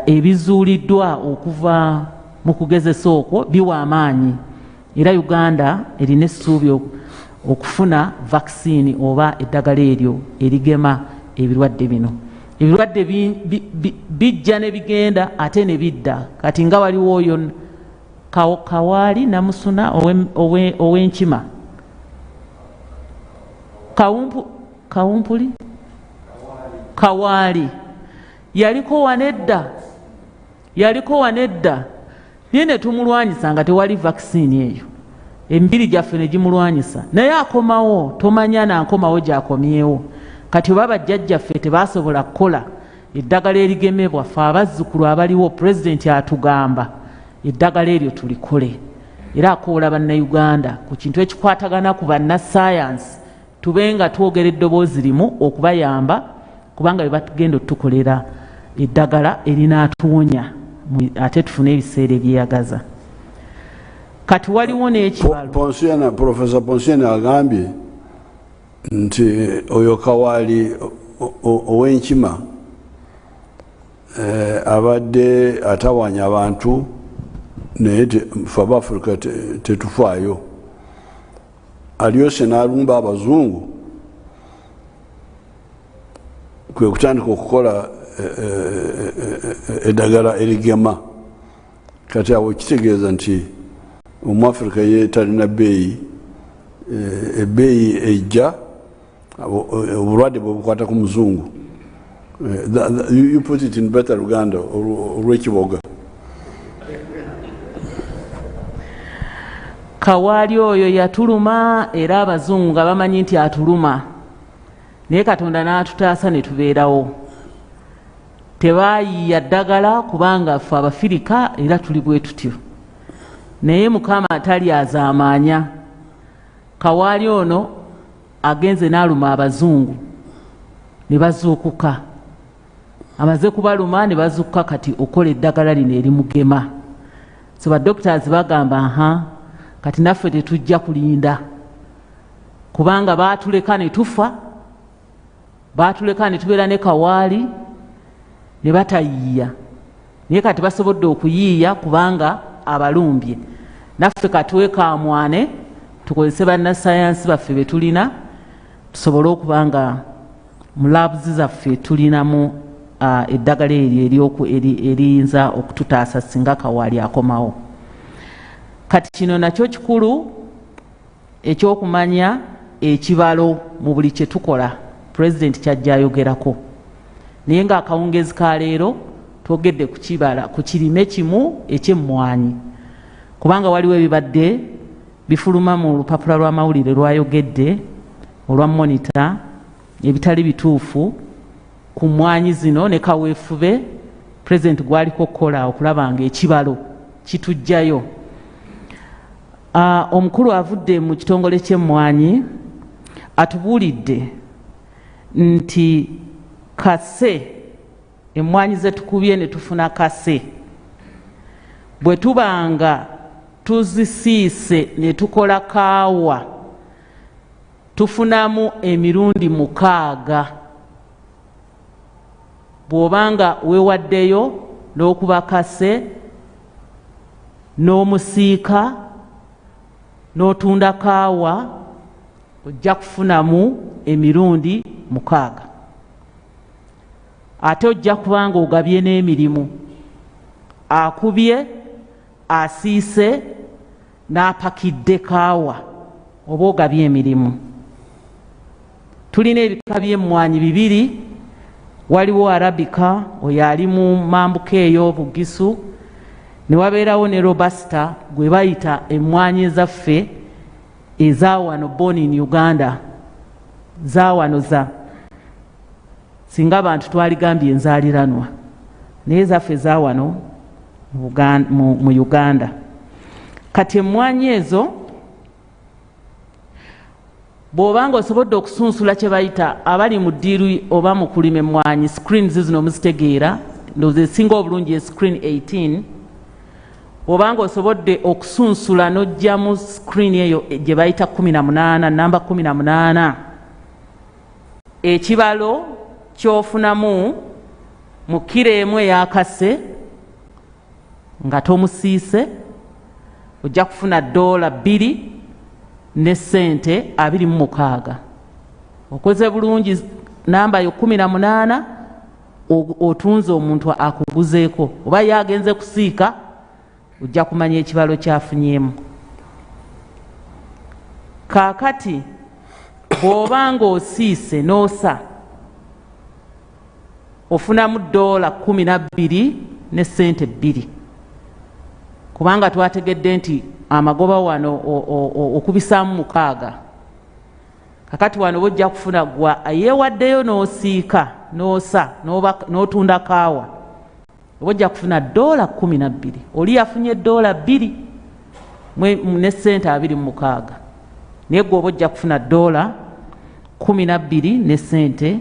ebizuuliddwa okuva mu kugezesa okwo biwa amaanyi era Uganda erina essuubi okufuna vaccine oba eddagala eryo erigema ebirwadde bino. Ebirwadde bijja ne bigenda ate ne bidda. Kati nga waliwo oyo kawaali namusuna ow'enkima kawumpuli kawaali yaliko wanedda naye ne tumulwanyisa nga tewali vaccine eyo emibiri gyaffe ne gimulwanyisa naye akomawo tomanya nankomawo gyakomyewo. Kati oba bajjajjaffe tebasobola kukola eddagala erigemebwa ffe abazzukulu abaliwo pulezidenti atugamba eddagala eryo tulikole era akoola bannayuganda ku kintu ekikwatagana ku bannasayansi tube nga twogera eddoboozi limu okubayamba kubanga bwe batugenda otukolera eddagala erinaatuwonya ate tufune ebiseera ebyeyagaza. Kati waliwo n'ekibalo Profesa Ponsiana agambye nti oyo kawaali ow'enkima abadde atawanya abantu naye ffe Abafrika tetufaayo. Alyose n'alumba abazungu kwe kutandika okukola eddagala erigema. Kati awo kitegeeza nti Omwafrika ye talina bbeeyi, ebbeeyi ejja obulwadde bwe bukwata ku muzungu. You put it in better Uganda olw'ekiboga. Kawaali oyo yatuluma era abazungu nga bamanyi nti atuluma naye Katonda n'atutaasa ne tubeerawo. Tebaayiiya ddagala kubanga ffe Abafirika era tuli bwe tutyo naye Mukama atali azaamaanya. Kawaali ono agenze n'aluma abazungu ne bazuukuka, amaze kubaluma ne bazuukuka kati okola eddagala lino erimugema. So badokitazi bagamba kati naffe tetujja kulinda kubanga baatuleka ne tufa, baatuleka ne tubeera ne kawaali ne batayiiya naye kati basobodde okuyiiya kubanga abalumbye. Naffe katwekamwane tukozese bannasayansi baffe be tulina tusobole okuba nga mu labs zaffe tulinamu eddagala eryo eriyinza okututaasa singa kawaali akomawo. Kati kino nakyo kikulu ekyokumanya ekibalo mu buli kye tukola President kyajja ayogerako naye nga akawungezi ka leero twogedde ku kibala ku kirime kimu eky'emmwanyi kubanga waliwo ebibadde bifuluma mu lupapula lw'amawulire lwayogedde olwa Monitor ebitali bituufu ku mmwanyi zino ne kaweefube President gwaliko kukola okulaba nga ekibalo kitujjayo. Omukulu avudde mu kitongole ky'emmwanyi atubuulidde nti kase emmwanyi ze tukubye ne tufuna kase bwe tubanga tuzisiise ne tukola kaawa tufunamu emirundi 6 bw'obanga weewaddeyo n'okuba kase n'omusiika n'otunda kaawa ojja kufunamu emirundi 6 ate ojja kubanga ogabye n'emirimu akubye asiise n'apakidde kaawa oba ogabye emirimu. Tulina ebika by'emmwanyi 2 waliwo Arabika oyo ali mu mambuka eyo Bugisu ne wabeerawo ne Robusta gwe bayita emmwanyi ezaffe eza wano born in Uganda za wano za singa abantu twaligambye enzaaliranwa naye zaffe za wano mu Uganda. Kati emmwanyi ezo bw'obanga osobodde okusunsula kye bayita abali mu ddiiru oba mu kulima emmwanyi screens zino muzitegeera ndowooza esinga obulungi screen 18 bw'obanga osobodde okusunsula n'ojja mu screen eyo gye bayita 18 namba 18 ekibalo ky'ofunamu mu kiro emu eyakase nga tomusiise ojja kufuna $2 ne sente 26. Okoze bulungi namba yo 18 otunze omuntu akuguzeeko oba yagenze kusiika ojja kumanya ekibalo kyafunyemu. Kaakati bw'obanga osiise n'osa ofunamu $12 ne sente 2 kubanga twategedde nti amagoba wano okubisaamu 6 kakati wano bojja kufuna gwa yeewaddeyo n'osiika n'osa n'otunda kaawa bojja kufuna $12 oli yafunye $2 ne sente 26 naye gwe bojja kufuna $12 ne sente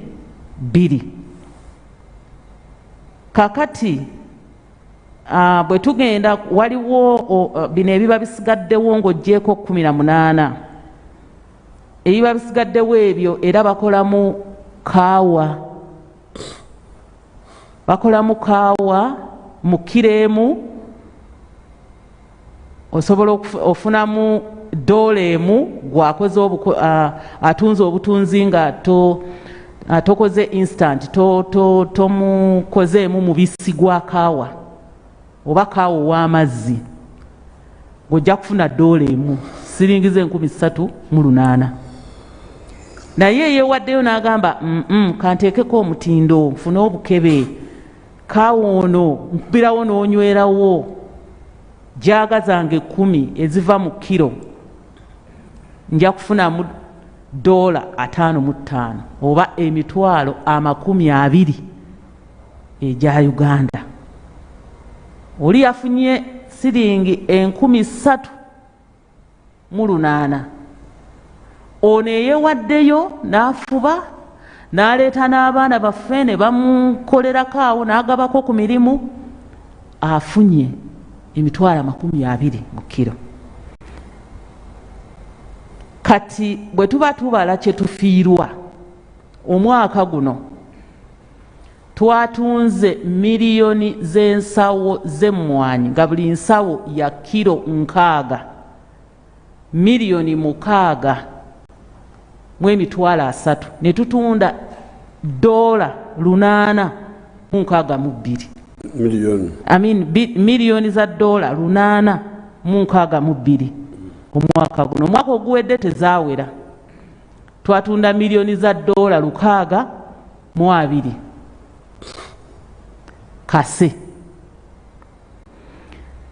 2. kakati bwe tugenda waliwo bino ebiba bisigaddewo ng'oggyeko 18 ebiba bisigaddewo ebyo era bakolamu kaawa mu kiro emu osobola ofunamu $1 gwakoze atunze obutunzi nga tokoze instant tomukozeemu mubisi gwa kaawa oba kaawa ow'amazzi ng'ojja kufuna $1 siringize 3,800 naye yeewaddeyo n'agamba kanteekeko omutindo nfune obukebe kaawa ono nkubirawo n'onywerawo jaaga zange 10 eziva mu kiro nja kufunamu $55 oba $20 egya Uganda. Oli yafunye siringi 3,800 ono eyeewaddeyo n'afuba n'aleeta n'abaana baffe ne bamukolerako awo n'agabako ku mirimu afunye $20 mu kiro. Kati bwe tuba tubala kye tufiirwa omwaka guno twatunze miliyoni z'ensawo z'emmwanyi nga buli nsawo ya kiro 6 miliyoni 6 mu $3 ne tutunda $862 miliyoni za $862 omwaka guno. Omwaka oguwedde tezaawera twatunda miliyoni za dola 620 kase.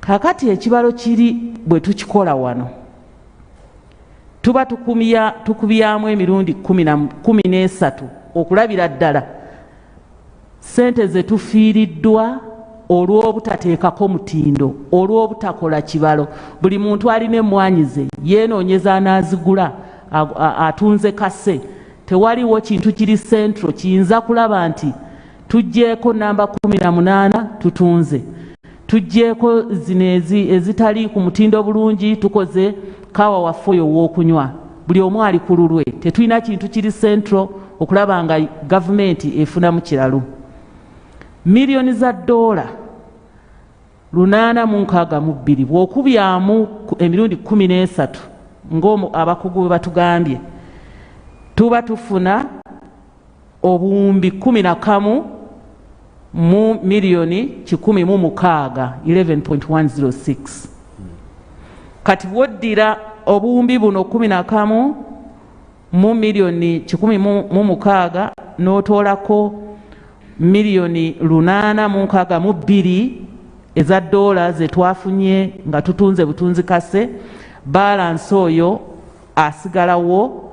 Kakati ekibalo kiri bwe tukikola wano tuba tukubyamu emirundi 13 okulabira ddala sente ze tufiiriddwa olw'obutateekako mutindo, olw'obutakola kibalo. Buli muntu alina emmwanyi ze yeenoonyeza anaazigula atunze kase. Tewaliwo kintu kiri centro kiyinza kulaba nti tugjeeko namba 18 tutunze, tugjeeko zino ezitali ku mutindo bulungi tukoze kawa waffe oyo w'okunywa. Buli omu ali ku lulwe. Tetulina kintu kiri centro okulaba nga gavumenti efunamu kiralu. Miliyoni za dola 862 bw'okubyamu emirundi 13 ng'abakugu bwe batugambye tuba tufuna obuwumbi 11 mu miliyoni 106 11.106. Kati bwoddira obuwumbi buno 11 mu miliyoni 106 n'otoolako miliyoni 862 eza dola ze twafunye nga tutunze butunzi kase, balance oyo asigalawo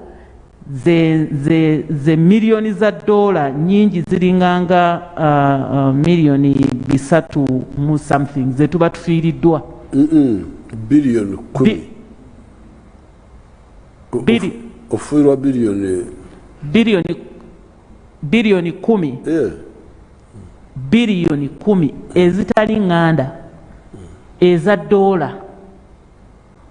ze miliyoni za dola nyingi ziringanga miliyoni 3 mu something ze tuba tufiiriddwa. Billion 10 ofuirwa billion 10 biliyoni 10 ezitali nganda eza dola.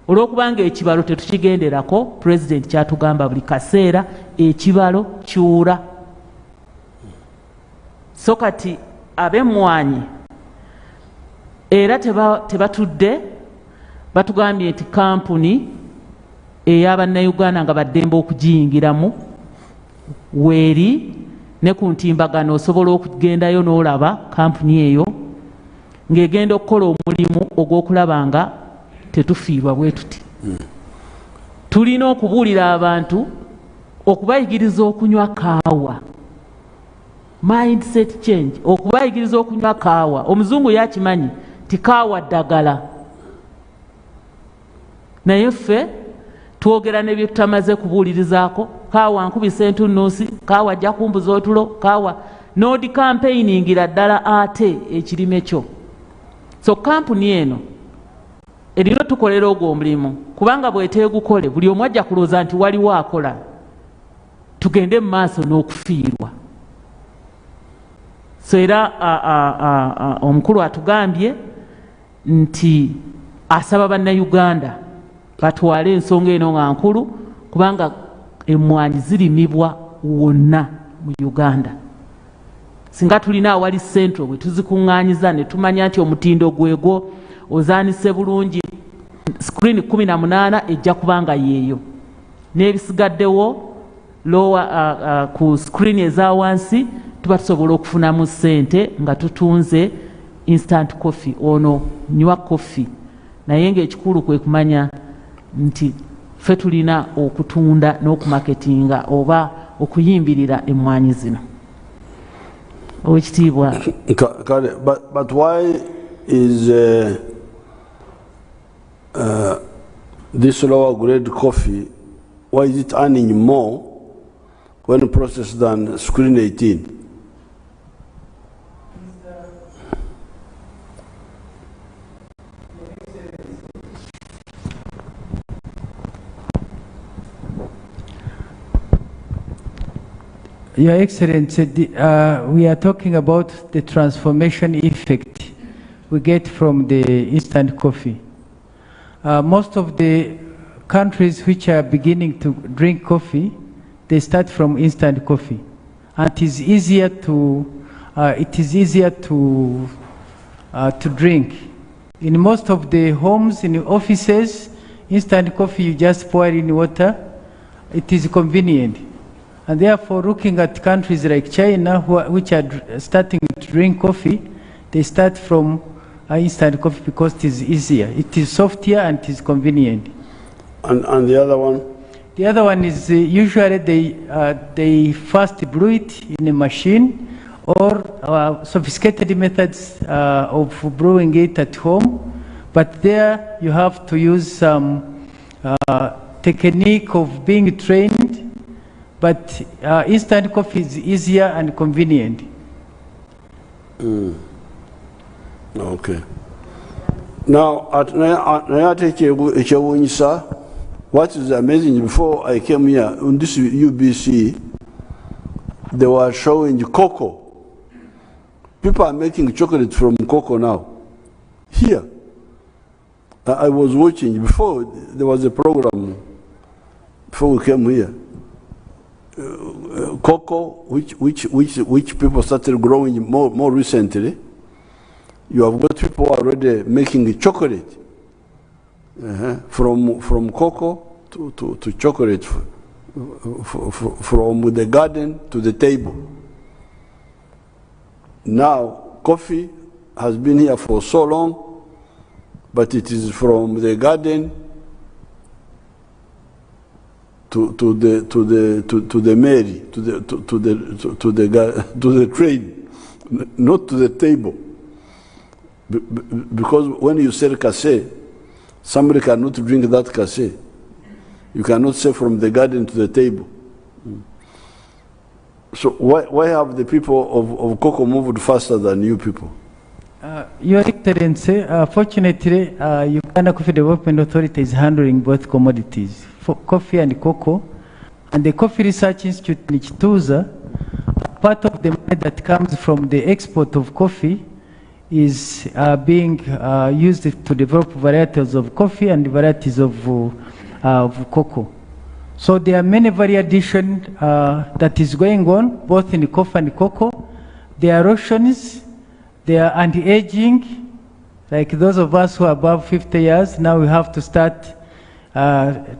Olw'okubanga ekibalo tetukigenderako, President kyatugamba buli kaseera ekibalo kiwula. So kati ab'emmwanyi era tebatudde batugambye nti kampuni ey'Abannayuganda nga baddembe okugiyingiramu weeri ne ku ntimbagano osobola okugendayo n'olaba kampuni eyo ng'egenda okukola omulimu ogw'okulaba nga tetufiirwa bwe tuti. Tulina okubuulira abantu okubayigiriza okunywa kaawa, mindset change, okubayigiriza okunywa kaawa. Omuzungu yakimanyi ti kaawa ddagala, naye ffe twogera ne bye tutamaze kubuulirizaako. Kaawa nkubisa entunnunsi, kaawa ajja kumbuza otulo, kaawa nodi campaigningira ddala ate ekirime kyo. So kampuni eno erina tukolera ogwo omulimu, kubanga bweteegukole buli omu ajja kulooza nti waliwo akola, tugende mu maaso n'okufiirwa. So era omukulu atugambye nti asaba Bannayuganda batwale ensonga eno nga nkulu, kubanga emmwanyi zirimibwa wonna mu Uganda. Singa tulina awali centro bwe tuzikuŋŋaanyiza ne tumanya nti omutindo gwego ozaanise bulungi, screen 18 ejja kubanga yeeyo, n'ebisigaddewo lowa ku screen eza wansi tuba tusobola okufunamu ssente nga tutunze instant coffee. Ono nywa coffee, naye ng'ekikulu kwe kumanya nti ffe tulina okutunda n'okumaketinga oba okuyimbirira emmwanyi zino. Owekitiibwa. But why is this lower grade coffee, why is it earning more when processed than screen 18? Your Excellency, we are talking about the transformation effect we get from the instant coffee. Most of the countries which are beginning to drink coffee, they start from instant coffee, and it is easier to drink. In most of the homes, in the offices, instant coffee you just pour in water. It is convenient. And therefore, looking at countries like China, which are starting to drink coffee, they start from instant coffee because it is easier. It is softer and it is convenient. And the other one? The other one is usually they first brew it in a machine or sophisticated methods of brewing it at home. But there you have to use some technique of being trained. But instant coffee is easier and convenient. Okay. Now, at Nayate, what is amazing, before I came here, on this UBC, they were showing cocoa. People are making chocolate from cocoa now. Here. I was watching, before there was a program, before we came here. Cocoa, which people started growing more recently. You have got people already making chocolate from cocoa to chocolate, from the garden to the table. Now, coffee has been here for so long, but it is from the garden to the mairie, to the train, not to the table. Because when you sell cassé, somebody cannot drink that cassé. You cannot say from the garden to the table. So why have the people of cocoa moved faster than you people? Your Excellency, fortunately, Uganda Coffee Development Authority is handling both commodities, coffee and cocoa. And the Coffee Research Institute in Chituza, part of the money that comes from the export of coffee is being used to develop varieties of coffee and varieties of cocoa. So there are many variation that is going on, both in coffee and cocoa. There are rotations, there are anti-aging, like those of us who are above 50 years, now we have to start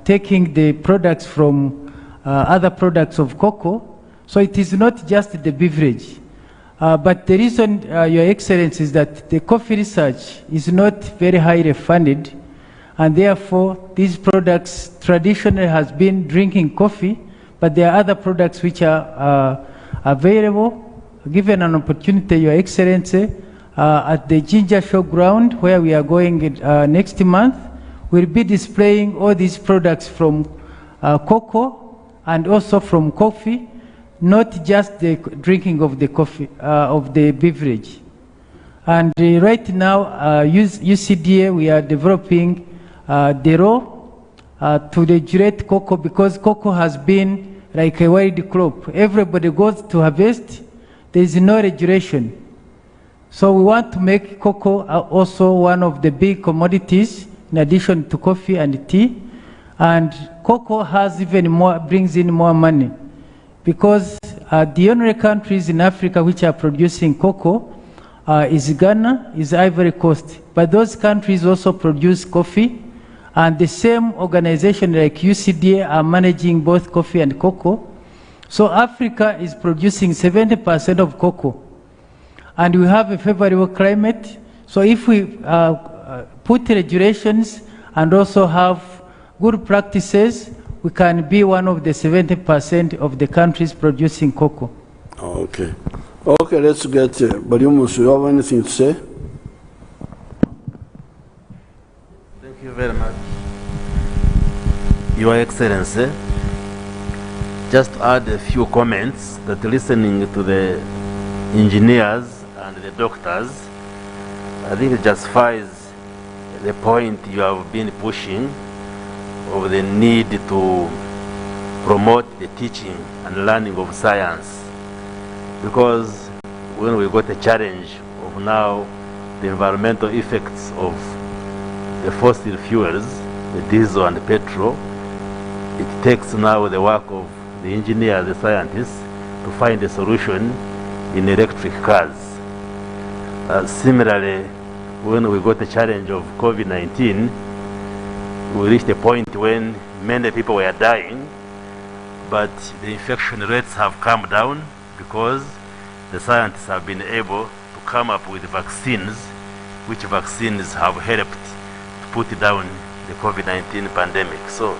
taking the products from other products of cocoa. So it is not just the beverage. But the reason, Your Excellency, is that the coffee research is not very highly funded, and therefore these products traditionally has been drinking coffee, but there are other products which are available. Given an opportunity, Your Excellency, at the Ginger Showground, where we are going next month, we'll be displaying all these products from cocoa and also from coffee, not just the drinking of the coffee, of the beverage. And right now, UCDA, we are developing the raw to regulate cocoa, because cocoa has been like a wild crop. Everybody goes to harvest, there is no regulation. So we want to make cocoa also one of the big commodities in addition to coffee and tea. And cocoa has even more, brings in more money, because the only countries in Africa which are producing cocoa is Ghana, is Ivory Coast. But those countries also produce coffee, and the same organization like UCDA are managing both coffee and cocoa. So Africa is producing 70% of cocoa, and we have a favorable climate. So if we put regulations and also have good practices, we can be one of the 70% of the countries producing cocoa. Okay. Okay, let's get Bariumus, you have anything to say? Thank you very much, Your Excellency. Just to add a few comments, that listening to the engineers and the doctors, I think it justifies the point you have been pushing of the need to promote the teaching and learning of science. Because when we got the challenge of now the environmental effects of the fossil fuels, the diesel and the petrol, it takes now the work of the engineers, the scientists, to find a solution in electric cars. Similarly, when we got the challenge of COVID-19, we reached a point when many people were dying, but the infection rates have come down because the scientists have been able to come up with vaccines, which vaccines have helped to put down the COVID-19 pandemic. So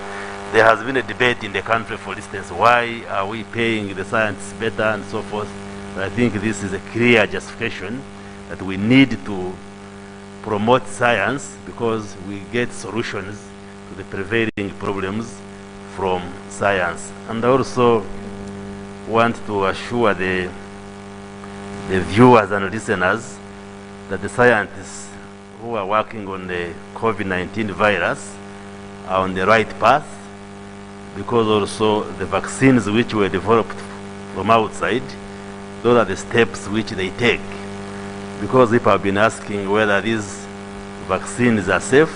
there has been a debate in the country, for instance, why are we paying the scientists better and so forth. But I think this is a clear justification that we need to promote science because we get solutions to the prevailing problems from science. And I also want to assure the viewers and listeners that the scientists who are working on the COVID-19 virus are on the right path, because also the vaccines which were developed from outside, those are the steps which they take. Because people have been asking whether these vaccines are safe,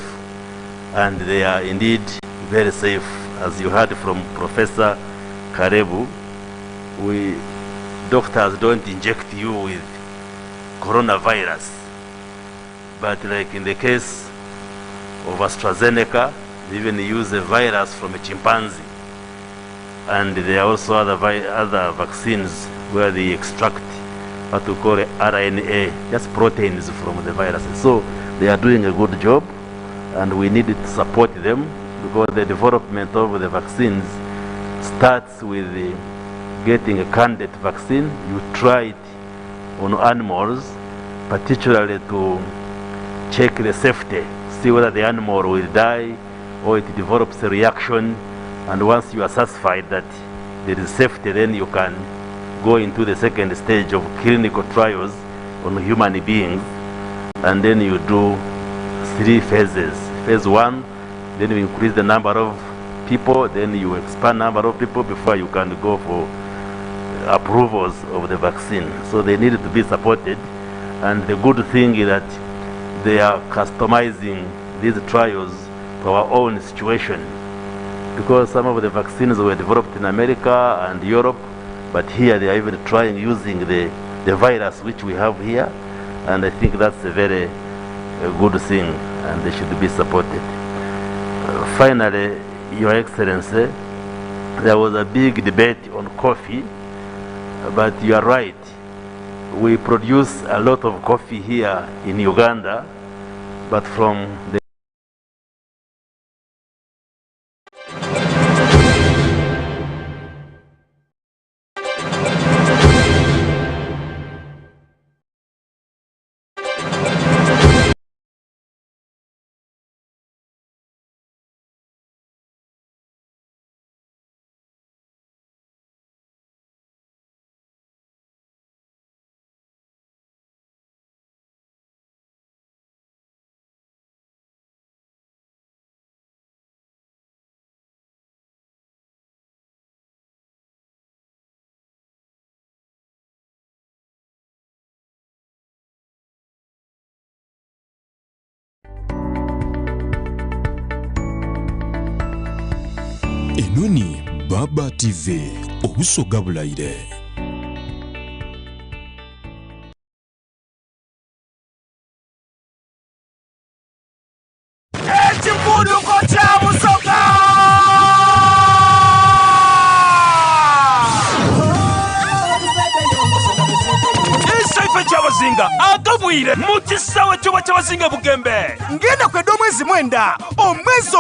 and they are indeed very safe. As you heard from Professor Karebu, doctors don't inject you with coronavirus. But like in the case of AstraZeneca, they even use a virus from a chimpanzee. And there are also other vaccines where they extract what we call RNA, just proteins from the viruses. So they are doing a good job, and we need to support them, because the development of the vaccines starts with getting a candidate vaccine. You try it on animals, particularly to check the safety, see whether the animal will die or it develops a reaction. And once you are satisfied that there is safety, then you can go into the second stage of clinical trials on human beings. And then you do 3 phases. Phase 1, then you increase the number of people, then you expand number of people before you can go for approvals of the vaccine. So they need to be supported. And the good thing is that they are customizing these trials to our own situation, because some of the vaccines were developed in America and Europe, but here they are even trying using the virus which we have here, and I think that's a very good thing, and they should be supported. Finally, Your Excellency, there was a big debate on coffee, but you are right. We produce a lot of coffee here in Uganda, but from the Enoni Baba TV obusoga bulayire. Ekibuduko kya busoga! Esaife ky'abazinga agabwire mu kisaawe ky'oba ky'abazinga Bugembe. Ngenda kwedda omwezi mwenda omwezi